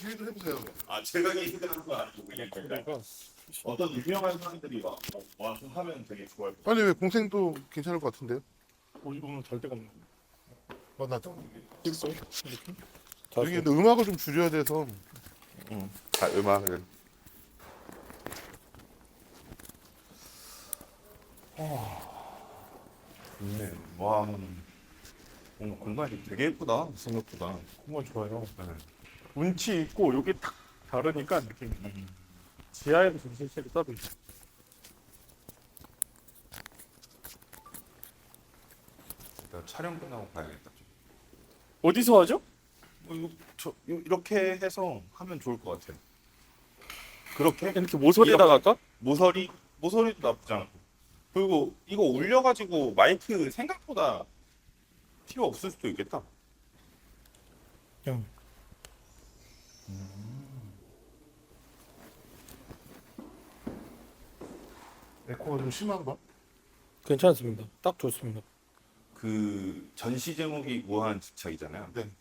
기회도 해보세요. 아 제가 얘기하는 건 아니고 그냥 그러니까 어떤 유명한 사람들이 와서 하면 되게 좋아할 것 아니 왜 공생도 괜찮을 것 같은데요? 오늘 잘 데가 없네. 맞나죠? 찍어 이렇게. 여기 근데 음악을 좀 줄여야 돼서. 자 음악을 좋네. 와 오늘 공간이 되게 예쁘다 생각보다. 정말 좋아요. 네. 운치 있고 여기 딱 다르니까 느낌이. 지하에도 전시실이 따로 있어. 내가 촬영 끝나고 가야겠다. 어디서 하죠? 이렇게 해서 하면 좋을 것 같아요. 그렇게 이렇게 모서리에다가 할까? 모서리도 나쁘지 않고. 그리고 이거 올려가지고 마이크 생각보다 필요 없을 수도 있겠다. 그냥 에코가 좀 심한가? 괜찮습니다. 딱 좋습니다. 그 전시 제목이 무한 집착이잖아요. 네.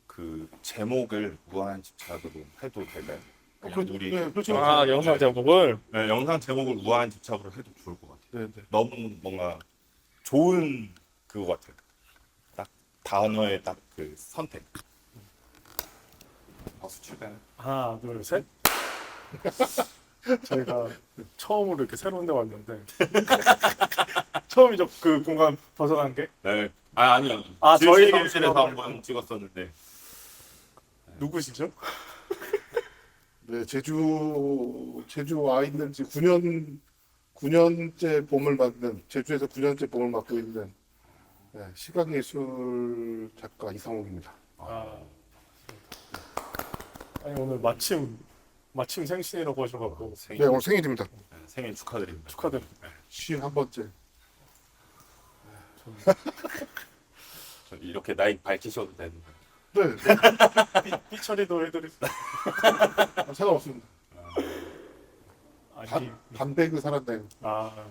그 제목을 무한 집착으로 해도 될까요? 그냥 그렇죠. 우리 네, 그렇죠. 아 영상 제목을 네, 영상 제목을 무한 집착으로 해도 좋을 것 같아요. 네, 네. 너무 뭔가 좋은 그거 같아요. 딱 단어의 딱 그 선택. 박수 칠까요? 하나 둘 셋. 저희가 처음으로 이렇게 새로운 데 왔는데 처음이죠 그 공간 벗어난 게. 네. 아니요. 아, 저희 사무실에서 얘기를 한번 찍었었는데. 누구시죠? 네, 제주 와 있는지 9년째 봄을 맞는, 제주에서 9년째 봄을 맞고 있는 네, 시각예술 작가 이상욱입니다. 아 아니 오늘 마침 생신이라고 하셔갖고 생일, 네, 오늘 생일입니다. 생일 축하드립니다. 축하드립니다. 51번째. 저 이렇게 나이 밝히셔도 되는 거예요. 네, 삐처리도 해드렸어요. 상관없습니다. 아니 반백을 살았네요. 아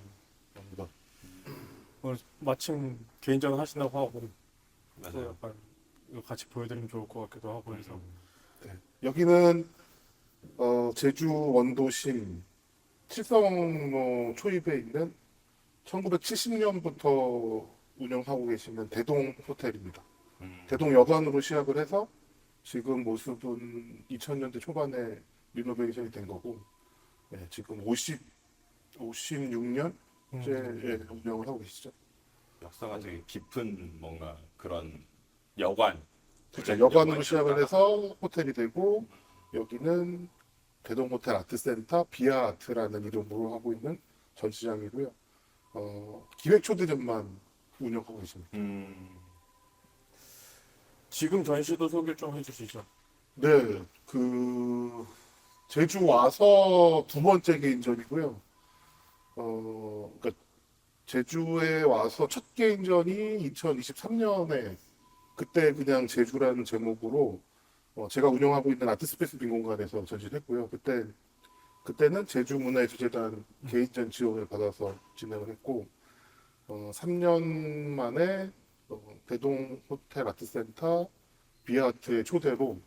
오늘 마침 개인전을 하신다고 하고 또 맞아요. 약간 이거 같이 보여드리면 좋을 것 같기도 하고 해서 여기는 제주 원도심 칠성로 초입에 있는 1970년부터 운영하고 계시는 대동 호텔입니다. 대동 여관으로 시작을 해서 지금 모습은 2000년대 초반에 리노베이션이 된 거고 지금 56년째 운영을 하고 계시죠. 역사가 되게 깊은 뭔가 그런 여관. 그렇죠. 여관으로 시작을 해서 호텔이 되고 여기는 대동호텔 아트센터 비아아트라는 이름으로 하고 있는 전시장이고요. 기획초대전만 운영하고 계십니다. 지금 전시도 소개를 좀 해주시죠. 네, 제주 와서 두 번째 개인전이고요. 그러니까 제주에 와서 첫 개인전이 2023년에 그때 그냥 제주라는 제목으로 제가 운영하고 있는 아트스페이스 빈공간에서 전시를 했고요. 그때는 제주문화예술재단 개인전 지원을 받아서 진행을 했고 3년 만에 대동 호텔 아트센터 비아트의 초대로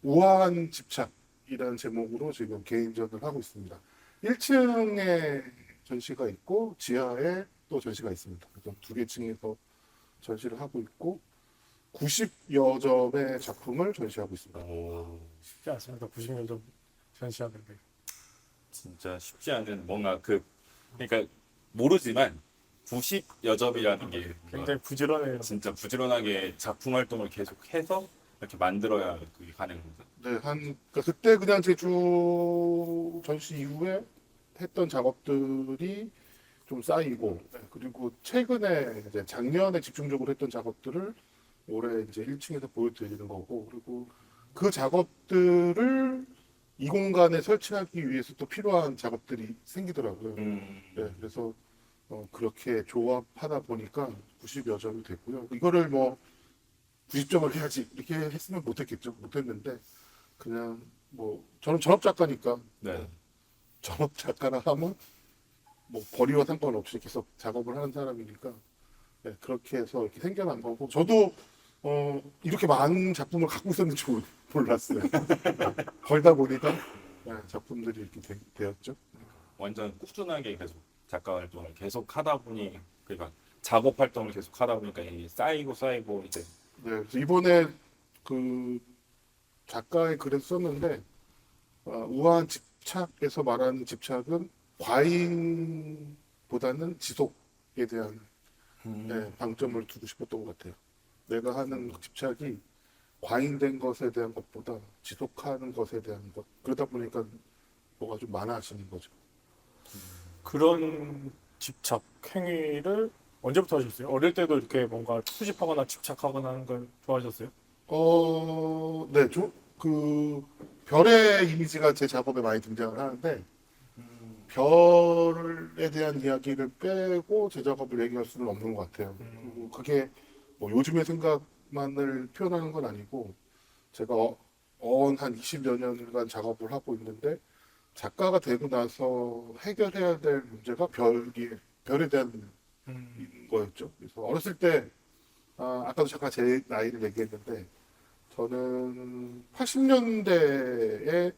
우아한 집착이라는 제목으로 지금 개인전을 하고 있습니다. 1층에 전시가 있고 지하에 또 전시가 있습니다. 그래서 두 개 층에서 전시를 하고 있고 90여 점의 작품을 전시하고 있습니다. 쉽지 않습니다. 90년 전 전시하는 게. 진짜 쉽지 않은 뭔가 그러니까 모르지만 90여 점이라는 게 굉장히 부지런해요. 진짜 부지런하게 작품 활동을 계속해서 이렇게 만들어야 그게 가능한 거죠. 네, 그러니까 그때 그냥 제주 전시 이후에 했던 작업들이 좀 쌓이고, 그리고 최근에 이제 작년에 집중적으로 했던 작업들을 올해 이제 1층에서 보여드리는 거고, 그리고 그 작업들을 이 공간에 설치하기 위해서 또 필요한 작업들이 생기더라고요. 네, 그래서 그렇게 조합하다 보니까 90여 점이 됐고요. 이거를 뭐 90점을 해야지 이렇게 했으면 못했겠죠. 못했는데 그냥 뭐 저는 전업 작가니까 네. 전업 작가라 하면 뭐 벌이와 상관없이 계속 작업을 하는 사람이니까 그렇게 해서 이렇게 생겨난 거고 저도 이렇게 많은 작품을 갖고 있었는지 몰랐어요. 걸다 보니까 작품들이 이렇게 되었죠. 완전 꾸준하게 계속 작가 활동을 계속 하다 보니 그러니까 작업 활동을 계속 하다 보니까 이게 쌓이고 이제 네, 그래서 이번에 그 작가의 글을 썼는데 우아한 집착에서 말하는 집착은 과잉보다는 지속에 대한 방점을 두고 싶었던 것 같아요. 내가 하는 집착이 과잉된 것에 대한 것보다 지속하는 것에 대한 것. 그러다 보니까 뭐가 좀 많아지는 거죠. 그런 집착 행위를 언제부터 하셨어요? 어릴 때도 이렇게 뭔가 수집하거나 집착하거나 하는 걸 좋아하셨어요? 네, 그 별의 이미지가 제 작업에 많이 등장을 하는데 별에 대한 이야기를 빼고 제 작업을 얘기할 수는 없는 것 같아요. 그리고 그게 뭐 요즘의 생각만을 표현하는 건 아니고 제가 한 20여 년간 작업을 하고 있는데 작가가 되고 나서 해결해야 될 문제가 별에 대한 거였죠. 그래서 어렸을 때 아까도 잠깐 제 나이를 얘기했는데 저는 80년대에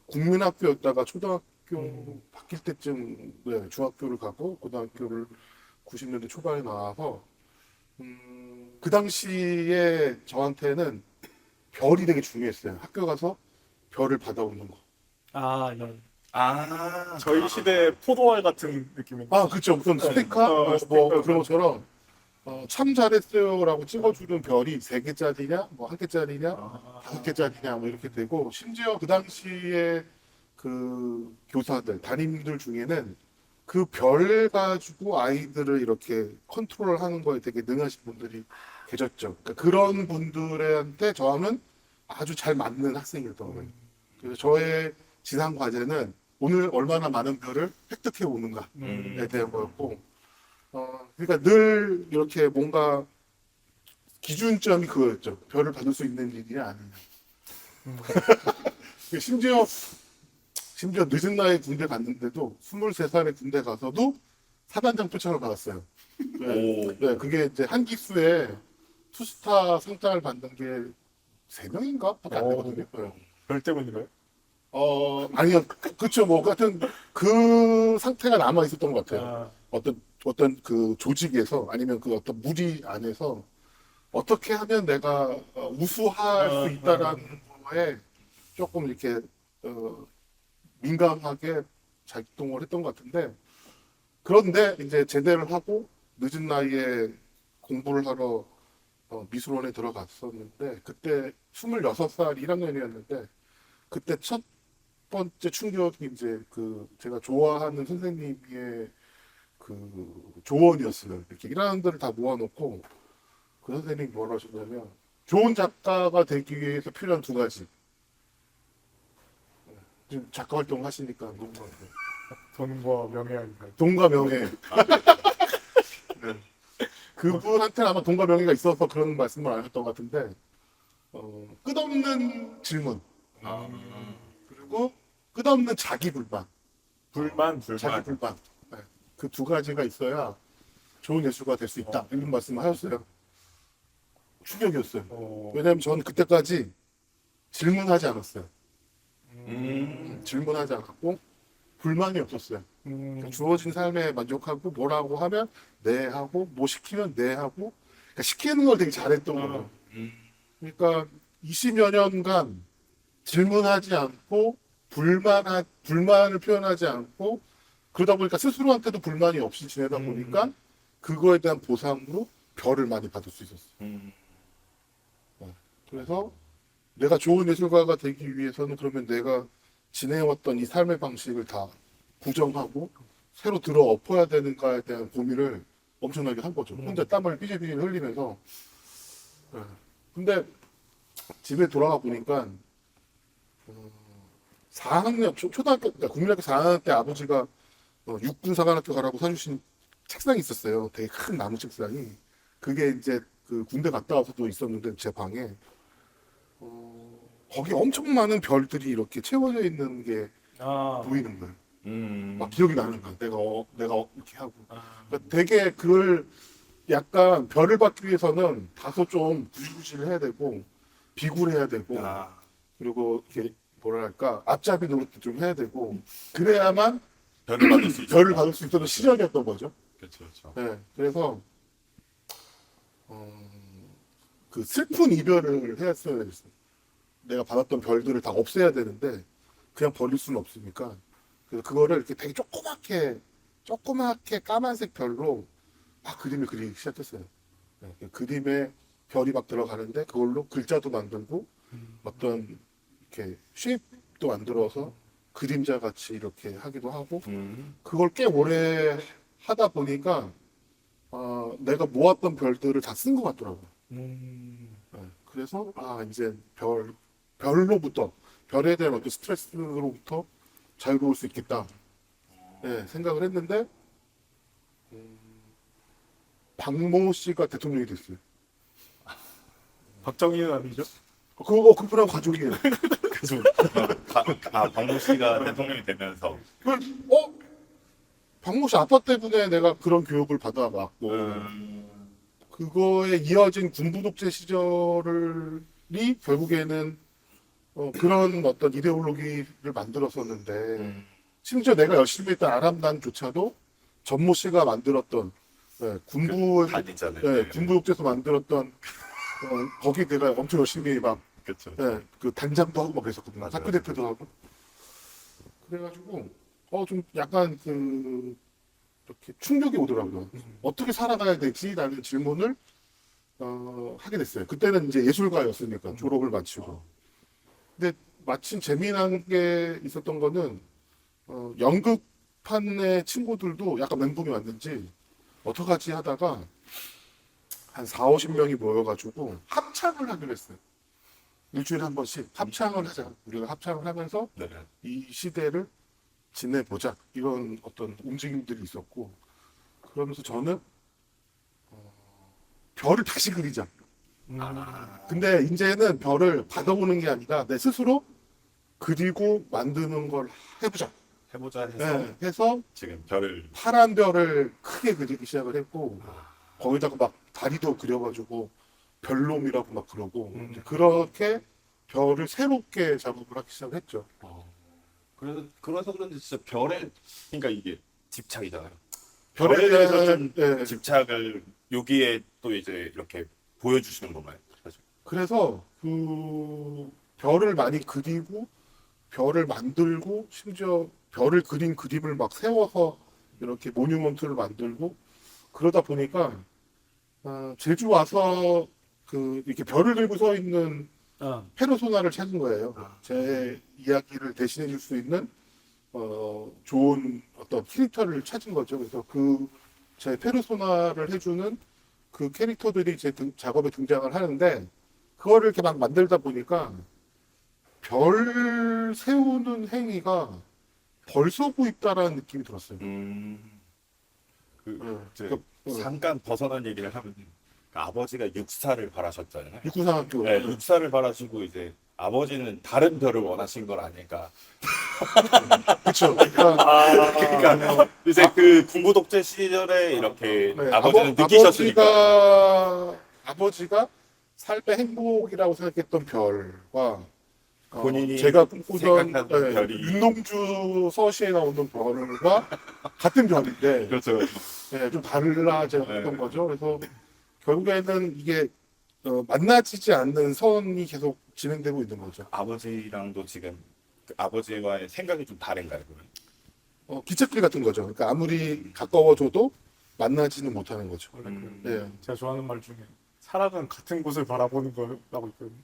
국민학교였다가 초등학교 바뀔 때쯤 중학교를 가고 고등학교를 90년대 초반에 나와서 그 당시에 저한테는 별이 되게 중요했어요. 학교 가서 별을 받아오는 거. 아, 이런 아 저희 시대 포도알 같은 느낌인데. 그쵸. 무슨 스티커? 뭐 스티커. 그런 것처럼 참 잘했어요라고 찍어주는 별이 3개짜리냐, 뭐 1개짜리냐, 5개짜리냐, 뭐 이렇게 되고, 심지어 그 당시에 그 교사들, 담임들 중에는 그 별 가지고 아이들을 이렇게 컨트롤 하는 거에 되게 능하신 분들이 계셨죠. 그러니까 그런 분들한테 저는 아주 잘 맞는 학생이었던 거예요. 그래서 저의 지상 과제는 오늘 얼마나 많은 별을 획득해 오는가에 대한 거였고, 그러니까 늘 이렇게 뭔가 기준점이 그거였죠. 별을 받을 수 있는 일이냐 아니냐. 심지어 늦은 나이에 군대 갔는데도 23살에 군대 가서도 사단장 표창을 받았어요. 네, 네, 그게 이제 한 기수에 투스타 상장을 받는 게 3명인가? 밖에 안 되거든요. 네. 별 때문인가요? 아니요. 그쵸. 뭐, 같은 그 상태가 남아 있었던 것 같아요. 아, 어떤 그 조직에서 아니면 그 어떤 무리 안에서 어떻게 하면 내가 우수할 수 있다라는 거에 조금 이렇게 민감하게 작동을 했던 것 같은데 그런데 이제 제대를 하고 늦은 나이에 공부를 하러 미술원에 들어갔었는데 그때 26살 1학년이었는데 그때 첫 번째 충격이 이제 그 제가 좋아하는 선생님의 그 조언이었어요. 이렇게 1학년들을 다 모아놓고 그 선생님이 뭐라 하셨냐면 좋은 작가가 되기 위해서 필요한 2가지. 지금 작가 활동 하시니까 너무 많아요. 돈과 명예 아닌가요? 돈과 명예. 네. 그분한테는 아마 돈과 명예가 있어서 그런 말씀을 안 하셨던 것 같은데 끝없는 질문 그리고 끝없는 자기 불만. 자기 불만. 네. 그 2가지가 있어야 좋은 예술가 될 수 있다. 이런 말씀을 하셨어요. 충격이었어요. 왜냐하면 저는 그때까지 질문하지 않았어요. 질문하지 않았고 불만이 없었어요. 그러니까 주어진 삶에 만족하고 뭐라고 하면 네 하고 뭐 시키면 네 하고 그러니까 시키는 걸 되게 잘했던 거예요. 그러니까 20여 년간 질문하지 않고 불만을 표현하지 않고 그러다 보니까 스스로한테도 불만이 없이 지내다 보니까 그거에 대한 보상으로 별을 많이 받을 수 있었어요. 그래서 내가 좋은 예술가가 되기 위해서는 그러면 내가 지내왔던 이 삶의 방식을 다 부정하고 새로 들어 엎어야 되는가에 대한 고민을 엄청나게 한 거죠. 혼자 땀을 삐질삐질 흘리면서. 근데 집에 돌아가 보니까 4학년 초등학교 그러니까 국민학교 4학년 때 아버지가 육군사관학교 가라고 사주신 책상이 있었어요. 되게 큰 나무 책상이. 그게 이제 그 군대 갔다 와서도 있었는데 제 방에 거기 엄청 많은 별들이 이렇게 채워져 있는 게 보이는 거예요. 막 기억이 나는 거야. 내가 이렇게 하고. 그러니까 되게 그걸 약간 별을 받기 위해서는 다소 좀 구실구실 해야 되고 비굴해야 되고 아, 그리고 이렇게 뭐랄까 앞잡이 노릇도 좀 해야 되고 그래야만 별을 받을 수 있어. 별을 받을 수 있었던 시절이었던 거죠. 그렇죠, 그렇죠. 네, 그래서 그 슬픈 이별을 했어야 됐어요. 내가 받았던 별들을 다 없애야 되는데 그냥 버릴 수는 없으니까 그래서 그거를 이렇게 되게 조그맣게 까만색 별로 막 그림을 그리기 시작했어요. 네, 그 그림에 별이 막 들어가는데 그걸로 글자도 만들고 어떤 이렇게 쉐입도 만들어서 그림자 같이 이렇게 하기도 하고 그걸 꽤 오래 하다 보니까 내가 모았던 별들을 다 쓴 것 같더라고요. 네, 그래서 이제 별로부터 별에 대한 어떤 스트레스로부터 자유로울 수 있겠다. 네, 생각을 했는데 박모 씨가 대통령이 됐어요. 박정희는 아니죠? 그분하고 가족이에요. 그래서 박모 씨가 대통령이 되면서 박모 씨 아빠 때문에 내가 그런 교육을 받아왔고 그거에 이어진 군부 독재 시절이 결국에는 그런 어떤 이데올로기를 만들었었는데 심지어 내가 열심히 했던 아람단조차도 전모 씨가 만들었던 군부 다니잖아요. 군부 독재에서 만들었던 거기 내가 엄청 열심히 막 그렇죠. 그 단장도 하고 막 그랬었거든요. 맞아요. 학교 대표도 하고. 그래가지고 좀 약간 이렇게 충격이 오더라고요. 어떻게 살아가야 되지라는 질문을 하게 됐어요. 그때는 이제 예술가였으니까 졸업을 마치고. 근데 마침 재미난 게 있었던 거는 연극판의 친구들도 약간 멘붕이 왔는지 어떡하지 하다가 한 4, 50명이 모여가지고 합창을 하기로 했어요. 일주일에 한 번씩 합창을 하자. 우리가 합창을 하면서 네. 이 시대를 지내보자. 이런 어떤 움직임들이 있었고 그러면서 저는 별을 다시 그리자. 근데 이제는 별을 받아오는 게 아니라 내 스스로 그리고 만드는 걸 해보자. 해보자 해서 네, 해서 지금 별을 파란 별을 크게 그리기 시작을 했고 거기다가 막 다리도 그려가지고 별놈이라고 막 그러고 이제 그렇게 별을 새롭게 작업을 하기 시작을 했죠. 그래서 그런지 진짜 별에 그러니까 이게 집착이잖아요. 별에 별에 대해서 대한 좀 집착을 여기에 또 이제 이렇게 보여주시는 건가요? 사실. 그래서 그 별을 많이 그리고 별을 만들고 심지어 별을 그린 그림을 막 세워서 이렇게 모뉴먼트를 만들고 그러다 보니까 제주 와서 이렇게 별을 들고 서 있는 페르소나를 찾은 거예요. 제 이야기를 대신해 줄 수 있는 좋은 어떤 캐릭터를 찾은 거죠. 그래서 제 페르소나를 해주는 그 캐릭터들이 제 작업에 등장을 하는데 그거를 이렇게 막 만들다 보니까 별 세우는 행위가 벌 쏘고 있다라는 느낌이 들었어요. 이제 그, 잠깐 벗어난 얘기를 하면 아버지가 육사를 바라셨잖아요. 육구상학교. 네, 육사를 바라시고 이제 아버지는 다른 별을 원하신 걸 아닐까. 그렇죠. 그러니까 그러니까 이제 그 군부 독재 시절에 이렇게 네, 아버지는 느끼셨으니까. 아버지가 삶의 행복이라고 생각했던 별과 본인이 제가 꿈꾸던 생각하는 별이. 윤동주 서시에 나오는 별과 같은 별인데 그렇죠. 좀 달라졌던 거죠. 그래서 결국에는 이게 만나지지 않는 선이 계속 진행되고 있는 거죠. 아버지랑도 지금 그 아버지와의 생각이 좀 다른가요, 그러면? 기찻길 같은 거죠. 그러니까 아무리 가까워져도 만나지는 못하는 거죠. 네. 제가 좋아하는 말 중에 사랑은 같은 곳을 바라보는 거라고 있거든요.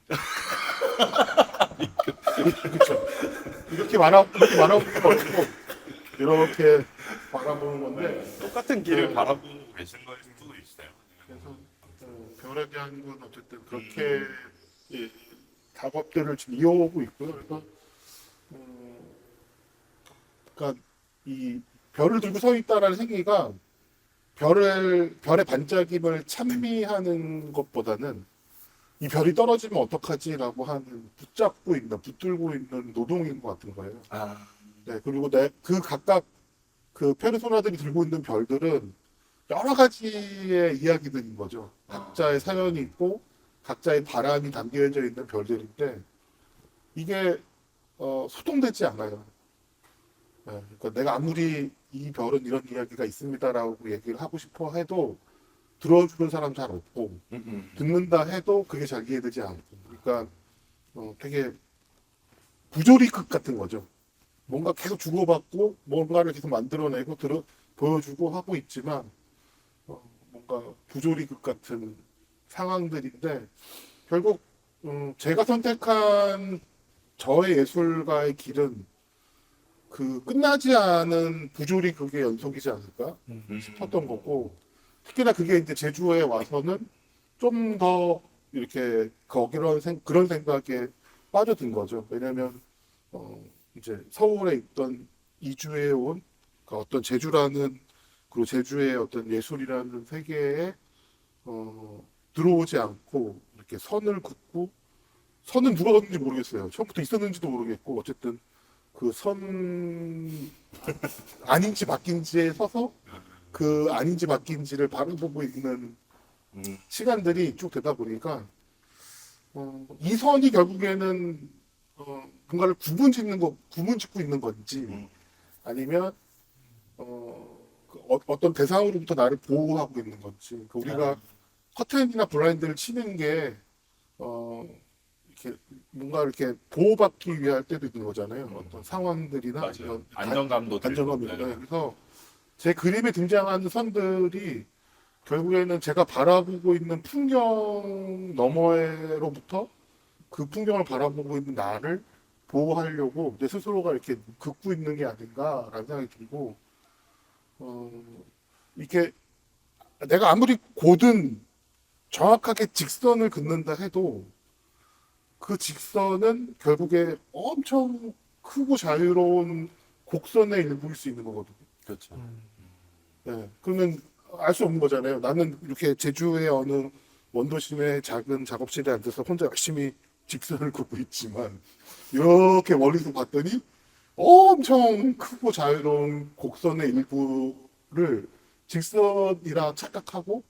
그렇죠. 이렇게 말하고 이렇게 바라보는 건데 똑같은 길을 바라보고 계신 거일 수도 있어요. 그래서 별에 대한 건 어쨌든 그렇게 작업들을 지금 이어오고 있고요. 그래서 그러니까 이 별을 들고 서 있다라는 행위가 별의 반짝임을 찬미하는 것보다는 이 별이 떨어지면 어떡하지라고 하는 붙들고 있는 노동인 것 같은 거예요. 네, 그리고 각각 그 페르소나들이 들고 있는 별들은 여러 가지의 이야기들인 거죠. 각자의 사연이 있고 각자의 바람이 담겨져 있는 별들인데 이게 소통되지 않아요. 예, 그러니까 내가 아무리 이 별은 이런 이야기가 있습니다라고 얘기를 하고 싶어 해도 들어주는 사람 잘 없고 듣는다 해도 그게 잘 이해되지 않고 그러니까 되게 부조리극 같은 거죠. 뭔가 계속 주고받고 뭔가를 계속 만들어내고 보여주고 하고 있지만 뭔가 부조리극 같은 상황들인데 결국 제가 선택한 저의 예술가의 길은 그 끝나지 않은 부조리극의 연속이지 않을까 싶었던 거고 특히나 그게 이제 제주에 와서는 좀 더 이렇게 그런 생각에 빠져든 거죠. 왜냐면 이제 서울에 있던 이주해 온 그 어떤 제주라는 그리고 제주의 어떤 예술이라는 세계에 들어오지 않고 이렇게 선을 긋고 선은 누가 걷는지 모르겠어요. 처음부터 있었는지도 모르겠고 어쨌든 그 선 아닌지 바뀐지에 서서 그 아닌지 바뀐지를 바라보고 있는 시간들이 쭉 되다 보니까 이 선이 결국에는 뭔가를 구분 짓고 있는 건지 아니면 어떤 대상으로부터 나를 보호하고 있는 건지 그 우리가 커튼이나 블라인드를 치는 게 이렇게 뭔가 이렇게 보호받기 위할 때도 있는 거잖아요. 어떤 상황들이나 맞아요. 이런 안정감도 안정감이 들고. 있어요. 그래서 제 그림에 등장하는 선들이 결국에는 제가 바라보고 있는 풍경 너머로부터 그 풍경을 바라보고 있는 나를 보호하려고 내 스스로가 이렇게 긋고 있는 게 아닌가라는 생각이 들고 이렇게 내가 아무리 고든 정확하게 직선을 긋는다 해도 그 직선은 결국에 엄청 크고 자유로운 곡선의 일부일 수 있는 거거든요. 그렇죠. 네, 그러면 알 수 없는 거잖아요. 나는 이렇게 제주의 어느 원도심의 작은 작업실에 앉아서 혼자 열심히 직선을 긋고 있지만 이렇게 멀리서 봤더니 엄청 크고 자유로운 곡선의 일부를 직선이라 착각하고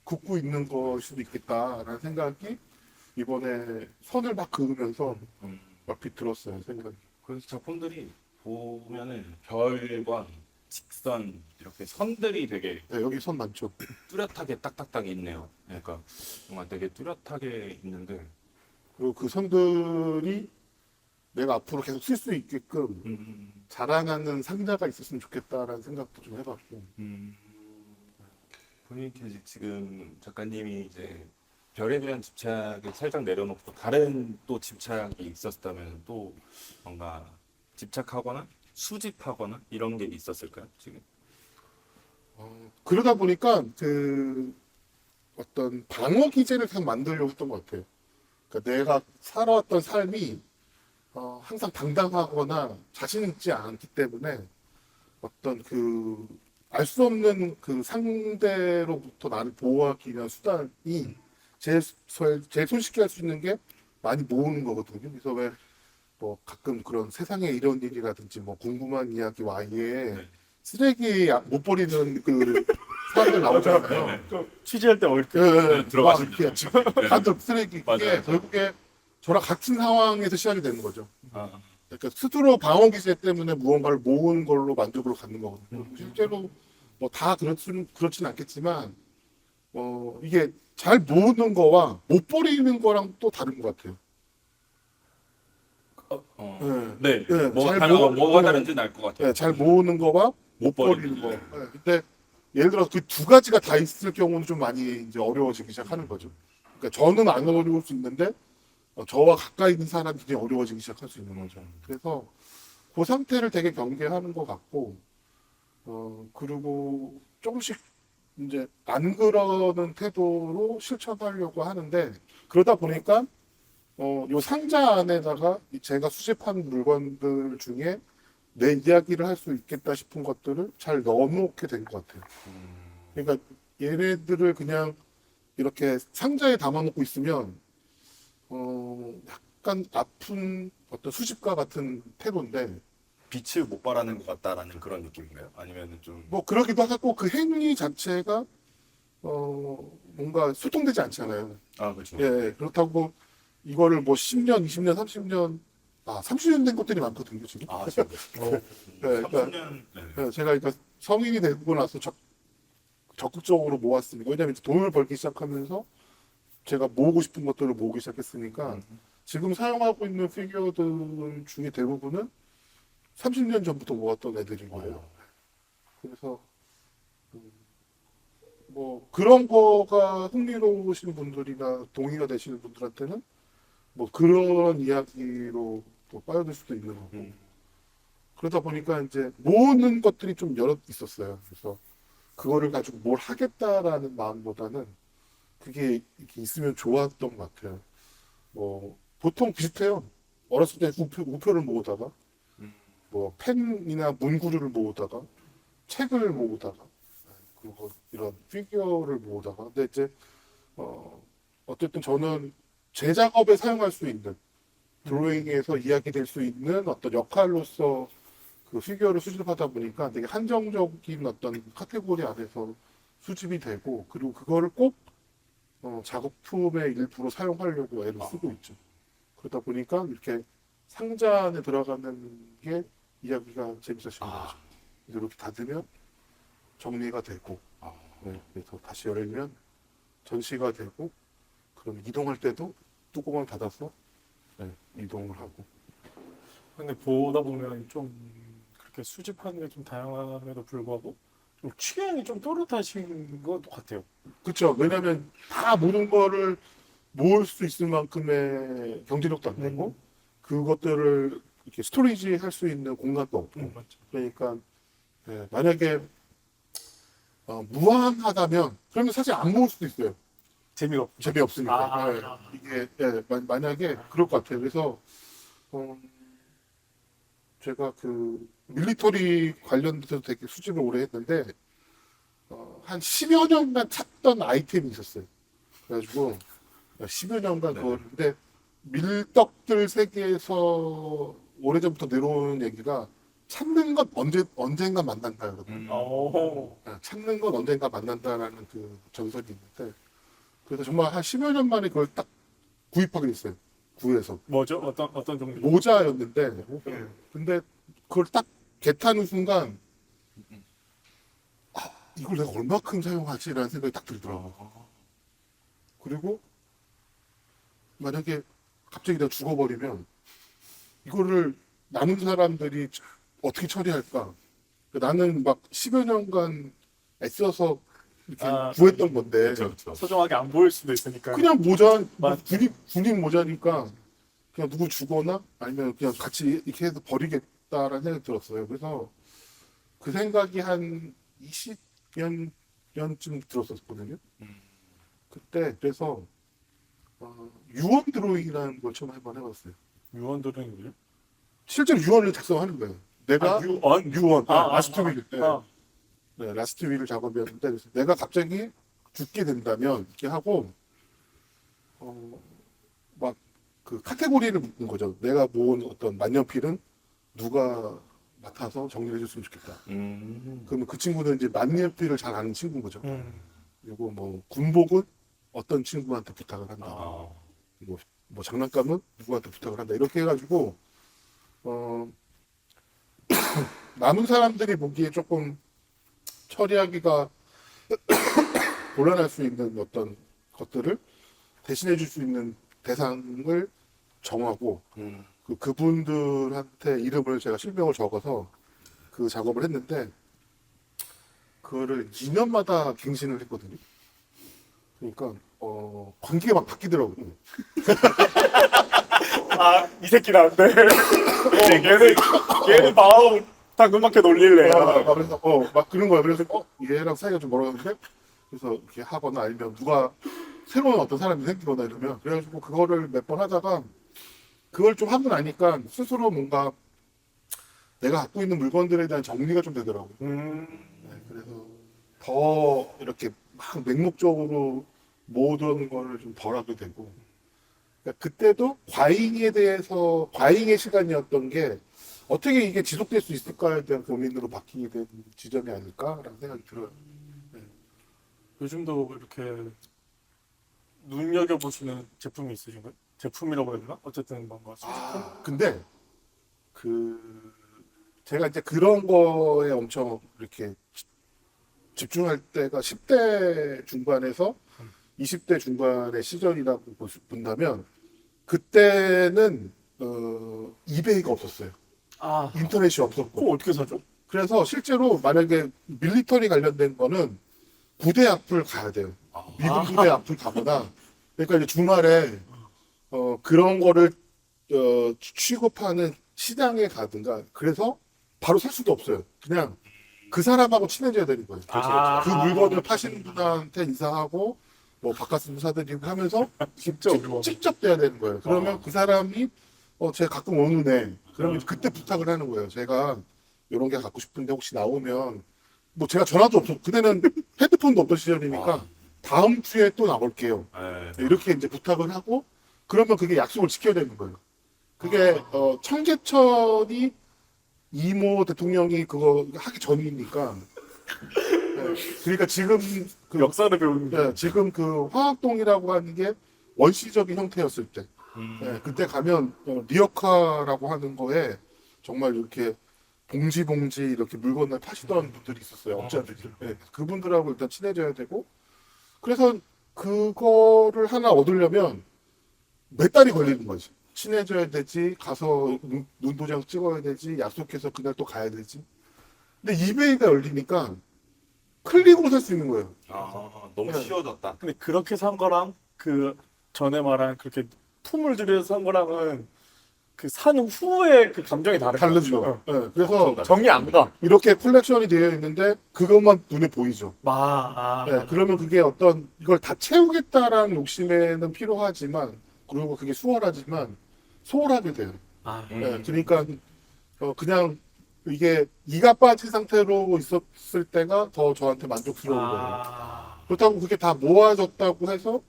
긋고 있는 걸 수도 있겠다라는 생각이 이번에 선을 막 그으면서 얼핏 들었어요, 생각이. 그래서 작품들이 보면은 별과 직선 이렇게 선들이 되게 네, 여기 선 많죠. 뚜렷하게 딱딱딱 있네요. 그러니까 뭔가 되게 뚜렷하게 있는데 그리고 그 선들이 내가 앞으로 계속 쓸 수 있게끔 자라나는 상자가 있었으면 좋겠다라는 생각도 좀 해봤고. 보니까 지금 작가님이 이제 별에 대한 집착을 살짝 내려놓고 다른 또 집착이 있었다면 또 뭔가 집착하거나 수집하거나 이런 게 있었을까요? 지금? 그러다 보니까 그 어떤 방어 기제를 계속 만들려고 했던 것 같아요. 그러니까 내가 살아왔던 삶이 항상 당당하거나 자신 있지 않기 때문에 어떤 그 알 수 없는 그 상대로부터 나를 보호하기 위한 수단이 제일 손쉽게 할 수 있는 게 많이 모으는 거거든요. 그래서 왜 뭐 가끔 그런 세상에 이런 일이라든지 뭐 궁금한 이야기 와이에 쓰레기 못 버리는 그 사람들 나오잖아요. 취재할 때 이렇게 들어가시죠. 막 이렇게 다들 쓰레기 그게 맞아요. 결국에 저랑 같은 상황에서 시작이 되는 거죠. 아, 그러니까 스스로 방어 기제 때문에 무언가를 모은 걸로 만족을 갖는 거거든요. 실제로 뭐 다 그렇진 않겠지만 이게 잘 모으는 거와 못 버리는 거랑 또 다른 것 같아요. 네. 네. 네, 뭐, 잘 모으는 뭐가 다른지는 알 것 같아요. 네, 잘 모으는 거와 못 못 버리는 버리는 거. 네, 근데 예를 들어서 그 두 가지가 다 있을 경우는 좀 많이 이제 어려워지기 시작하는 거죠. 그러니까 저는 안 어려울 수 있는데 저와 가까이 있는 사람이 굉장히 어려워지기 시작할 수 있는 거죠. 그래서 그 상태를 되게 경계하는 것 같고, 그리고 조금씩 이제 안 그러는 태도로 실천하려고 하는데, 그러다 보니까, 요 상자 안에다가 제가 수집한 물건들 중에 내 이야기를 할 수 있겠다 싶은 것들을 잘 넣어놓게 된 것 같아요. 그러니까 얘네들을 그냥 이렇게 상자에 담아놓고 있으면, 약간 아픈 어떤 수집가 같은 태도인데, 빛을 못 발하는 것 같다라는 그런 느낌인가요? 아니면 좀 뭐 그러기도 하고 그 행위 자체가 뭔가 소통되지 않잖아요. 아, 그렇죠. 예, 그렇다고 이거를 뭐 10년, 20년, 30년, 30년 된 것들이 많거든요, 지금. 아, 지금 네, 그러니까 30년. 네. 제가 그러니까 성인이 되고 나서 적극적으로 모았으니까. 왜냐면 이제 돈을 벌기 시작하면서 제가 모으고 싶은 것들을 모으기 시작했으니까 지금 사용하고 있는 피규어들 중에 대부분은 30년 전부터 모았던 애들인 거예요. 그래서 뭐 그런 거가 흥미로우신 분들이나 동의가 되시는 분들한테는 뭐 그런 이야기로 또 빠져들 수도 있는 거고. 그러다 보니까 이제 모으는 것들이 좀 여러 있었어요. 그래서 그거를 가지고 뭘 하겠다라는 마음보다는 그게 이렇게 있으면 좋았던 것 같아요. 뭐 보통 비슷해요. 어렸을 때 우표를 모으다가 뭐 펜이나 문구류를 모으다가 책을 모으다가 그리고 이런 피규어를 모으다가 근데 이제 어쨌든 저는 제 작업에 사용할 수 있는 드로잉에서 이야기될 수 있는 어떤 역할로서 그 피규어를 수집하다 보니까 되게 한정적인 어떤 카테고리 안에서 수집이 되고 그리고 그거를 꼭 작업품의 일부로 사용하려고 애를 쓰고 있죠. 그러다 보니까 이렇게 상자 안에 들어가는 게 이야기가 재밌어지는 거죠. 이렇게 닫으면 정리가 되고 네, 그래서 다시 열면 전시가 되고 그럼 이동할 때도 뚜껑을 닫아서 네, 이동을 하고 근데 보다 보면 좀 그렇게 수집하는 게 좀 다양함에도 불구하고 좀 취향이 좀 또렷하신 것 같아요. 그렇죠. 왜냐하면 다 모든 거를 모을 수 있을 만큼의 경제력도 안 되고 그것들을 이렇게 스토리지 할 수 있는 공간도 없고 맞죠. 그러니까 예, 만약에 무한하다면 그러면 사실 안 모을 수도 있어요. 재미가 없죠. 재미없으니까. 아. 예, 이게 예, 만약에 그럴 것 같아요. 그래서 어, 제가 그 밀리터리 관련돼서 되게 수집을 오래 했는데 한 10여 년간 찾던 아이템이 있었어요. 그래가지고 10여 년간 네. 그걸 근데 밀떡들 세계에서 오래전부터 내려온 얘기가 찾는 건 언젠가 만난다거든요. 오. 찾는 건 언젠가 만난다라는 그 전설이 있는데 그래서 정말 한 10여 년 만에 그걸 딱 구입하게 됐어요. 구해서 뭐죠? 어떤 종류? 모자였는데 근데 그걸 딱 개타는 순간 이걸 내가 얼마큼 사용하지라는 생각이 딱 들더라고요. 그리고 만약에 갑자기 내가 죽어버리면 이거를 남은 사람들이 어떻게 처리할까? 나는 막 10여 년간 애써서 이렇게 구했던 건데 그렇죠, 그렇죠. 소중하게 안 보일 수도 있으니까. 그냥 모자, 맞- 군인 모자니까 그냥 누구 주거나 아니면 그냥 같이 이렇게 해서 버리겠다라는 생각이 들었어요. 그래서 그 생각이 한 20년쯤 들었었거든요. 그때 그래서 유언 드로잉이라는 걸 처음 한번 해봤어요. 유언들은 뭐죠? 실제로 유언을 작성하는 거예요. 내가 유언? 유언, 아, 라스트 아, 윌, 네, 아. 네, 라스트 윌 작업이었는데 그래서 내가 갑자기 죽게 된다면 이렇게 하고 막 그 카테고리를 묶은 거죠. 내가 모은 어떤 만년필은 누가 맡아서 정리해 줬으면 좋겠다. 그러면 그 친구는 이제 만년필을 잘 아는 친구인 거죠. 그리고 뭐 군복은 어떤 친구한테 부탁을 한다. 아, 뭐 장난감은 누구한테 부탁을 한다. 이렇게 해가지고 남은 사람들이 보기에 조금 처리하기가 곤란할 수 있는 어떤 것들을 대신해 줄 수 있는 대상을 정하고 그분들한테 이름을 제가 실명을 적어서 그 작업을 했는데 그거를 2년마다 갱신을 했거든요. 그러니까 관계가 막 바뀌더라고요. 아, 이 새끼 나한테. 얘는 마음 당근마켓 놀릴래. 그래서 막 그런 거야. 그래서 얘랑 사이가 좀 멀어졌는데 그래서 이렇게 하거나 아니면 누가 새로운 어떤 사람이 생기거나 이러면 그래가지고 그거를 몇 번 하다가 그걸 좀 하고 나니까 스스로 뭔가 내가 갖고 있는 물건들에 대한 정리가 좀 되더라고요. 네, 그래서 더 이렇게 막 맹목적으로 모으던 거를 좀 덜 하게 되고 그러니까 그때도 과잉의 시간이었던 게 어떻게 이게 지속될 수 있을까에 대한 고민으로 바뀌게 된 지점이 아닐까라는 생각이 들어요. 네. 요즘도 이렇게 눈여겨보시는 제품이 있으신가요? 제품이라고 해야 되나? 어쨌든 뭔가 수집품? 근데 그 제가 이제 그런 거에 엄청 이렇게 집중할 때가 10대 중반에서 20대 중반의 시절이라고 본다면 그때는 이베이가 없었어요. 아, 인터넷이 없었고. 그거 어떻게 사죠? 그래서 실제로 만약에 밀리터리 관련된 거는 부대 앞을 가야 돼요. 미군 부대 앞을 가거나 그러니까 이제 주말에 그런 거를 취급하는 시장에 가든가 그래서 바로 살 수도 없어요. 그냥 그 사람하고 친해져야 되는 거예요. 아. 그 물건을 파시는 분한테 인사하고 뭐 바깥으로 사드리고 하면서 진짜 어려워. 직접 돼야 되는 거예요. 그러면 그 사람이 제가 가끔 오는데 그러면 그때 부탁을 하는 거예요. 제가 이런 게 갖고 싶은데 혹시 나오면 뭐 제가 전화도 없었고 그때는 헤드폰도 없던 시절이니까 다음 주에 또 나올게요. 네. 이렇게 이제 부탁을 하고 그러면 그게 약속을 지켜야 되는 거예요. 그게 청계천이 이모 대통령이 그거 하기 전이니까. 네, 그러니까 지금 그 역사를 배우는 게. 지금 그 화학동이라고 하는 게 원시적인 형태였을 때. 그때 가면 리어카라고 하는 거에 정말 이렇게 봉지 이렇게 물건을 파시던 분들이 있었어요. 업자들이. 그분들하고 일단 친해져야 되고 그래서 그거를 하나 얻으려면 몇 달이 걸리는 거지. 친해져야 되지, 가서 눈도장 찍어야 되지, 약속해서 그날 또 가야 되지. 근데 이베이가 열리니까 클릭으로 살 수 있는 거예요. 너무 네. 쉬워졌다. 근데 그렇게 산 거랑 그 전에 말한 그렇게 품을 들여서 산 거랑은 그 산 후에 그 감정이 다른 다르죠. 것 같아요. 네, 그래서 정이 안 가. 이렇게 컬렉션이 되어 있는데 그것만 눈에 보이죠. 네, 맞아. 그러면 그게 어떤 이걸 다 채우겠다라는 욕심에는 필요하지만 그리고 그게 수월하지만 소홀하게 돼요. 아, 네, 그러니까 그냥 이게 이가 빠진 상태로 있었을 때가 더 저한테 만족스러운 거예요. 아, 그렇다고 그게 다 모아졌다고 해서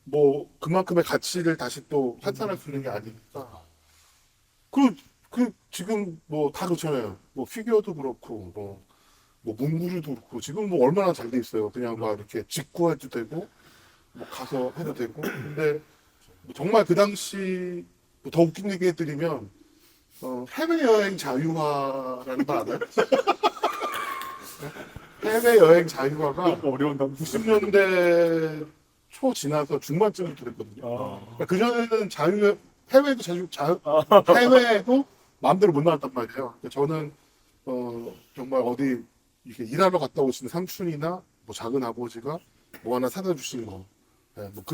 뭐 그만큼의 가치를 다시 또 환산할 수 있는 게 아니니까. 그 지금 뭐 다 그렇잖아요. 뭐 피규어도 그렇고 뭐 문구류도 그렇고 지금 뭐 얼마나 잘 돼 있어요. 그냥 막 이렇게 직구해도 되고 뭐 가서 해도 되고. 근데 정말 그 당시 뭐더 웃긴 얘기 해드리면 해외여행 자유화라는 거 알아요? 해외여행 자유화가 너무 어려운 단어. 90년대 초 지나서 중반쯤부터 됐거든요. 아, 그 전에는 해외도 해외도 마음대로 못 나왔단 말이에요. 그러니까 저는 정말 어디 이렇게 일하러 갔다 오시는 삼촌이나 뭐 작은 아버지가 뭐 하나 사다 주신 거, 뭐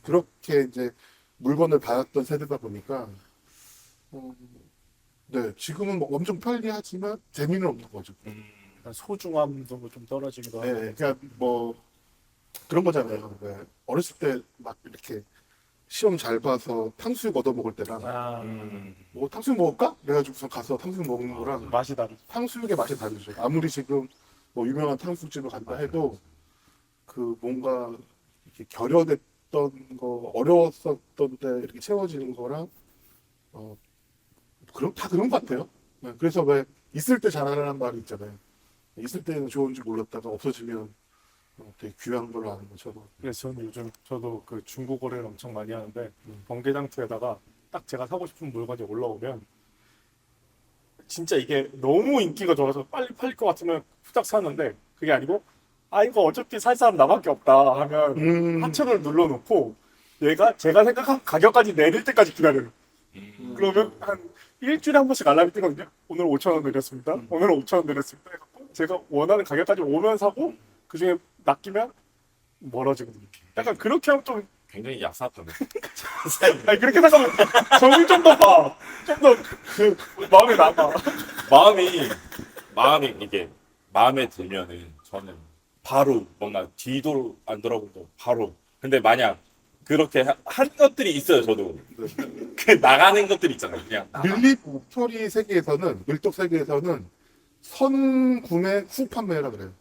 그렇게 이제 물건을 받았던 세대다 보니까 네 지금은 뭐 엄청 편리하지만 재미는 없는 거죠. 소중함도 좀 떨어지기도 하고. 네, 그러니까 뭐 그런 거잖아요. 네, 어렸을 때 막 이렇게 시험 잘 봐서 탕수육 얻어 먹을 때랑 아, 뭐 탕수육 먹을까? 그래가지고서 가서 탕수육 먹는 거랑 맛이 다르죠. 탕수육의 맛이 다르죠. 아무리 지금 뭐 유명한 탕수육집을 간다 해도 그 뭔가 이렇게 결여됐던 거 어려웠었던 때 이렇게 채워지는 거랑 다 그런 것 같아요. 네, 그래서 왜 있을 때 잘하는 말이 있잖아요. 있을 때는 좋은지 몰랐다가 없어지면 되게 귀한 걸로 아는 것처럼. 그래서 저는 요즘 저도 그 중고거래를 엄청 많이 하는데 번개장터에다가 딱 제가 사고 싶은 물건이 올라오면 진짜 이게 너무 인기가 좋아서 빨리 팔릴 것 같으면 후딱 사는데 그게 아니고 아 이거 어차피 살 사람 나밖에 없다 하면 하천을 눌러놓고 제가 생각한 가격까지 내릴 때까지 기다려요. 그러면 한 일주일에 한 번씩 알람이 뜨거든요. 오늘 5,000원 내렸습니다. 오늘 5,000원 내렸습니다. 해갖고 제가 원하는 가격까지 오면 사고 그 중에 낚이면 멀어지거든요. 약간 그렇게 하면 좀 굉장히 얍삽하네. 아니 그렇게 생각하면 정이 좀 더 봐. 좀 더 그 마음에 남아. 마음이 이게 마음에 들면은 저는 바로 뭔가 뒤도 안 돌아보고 바로. 근데 만약 그렇게 한 것들이 있어요, 저도. 그 나가는 것들이 있잖아요, 그냥. 밀립터리 세계에서는 밀독 세계에서는 선구매 후판매라 그래요.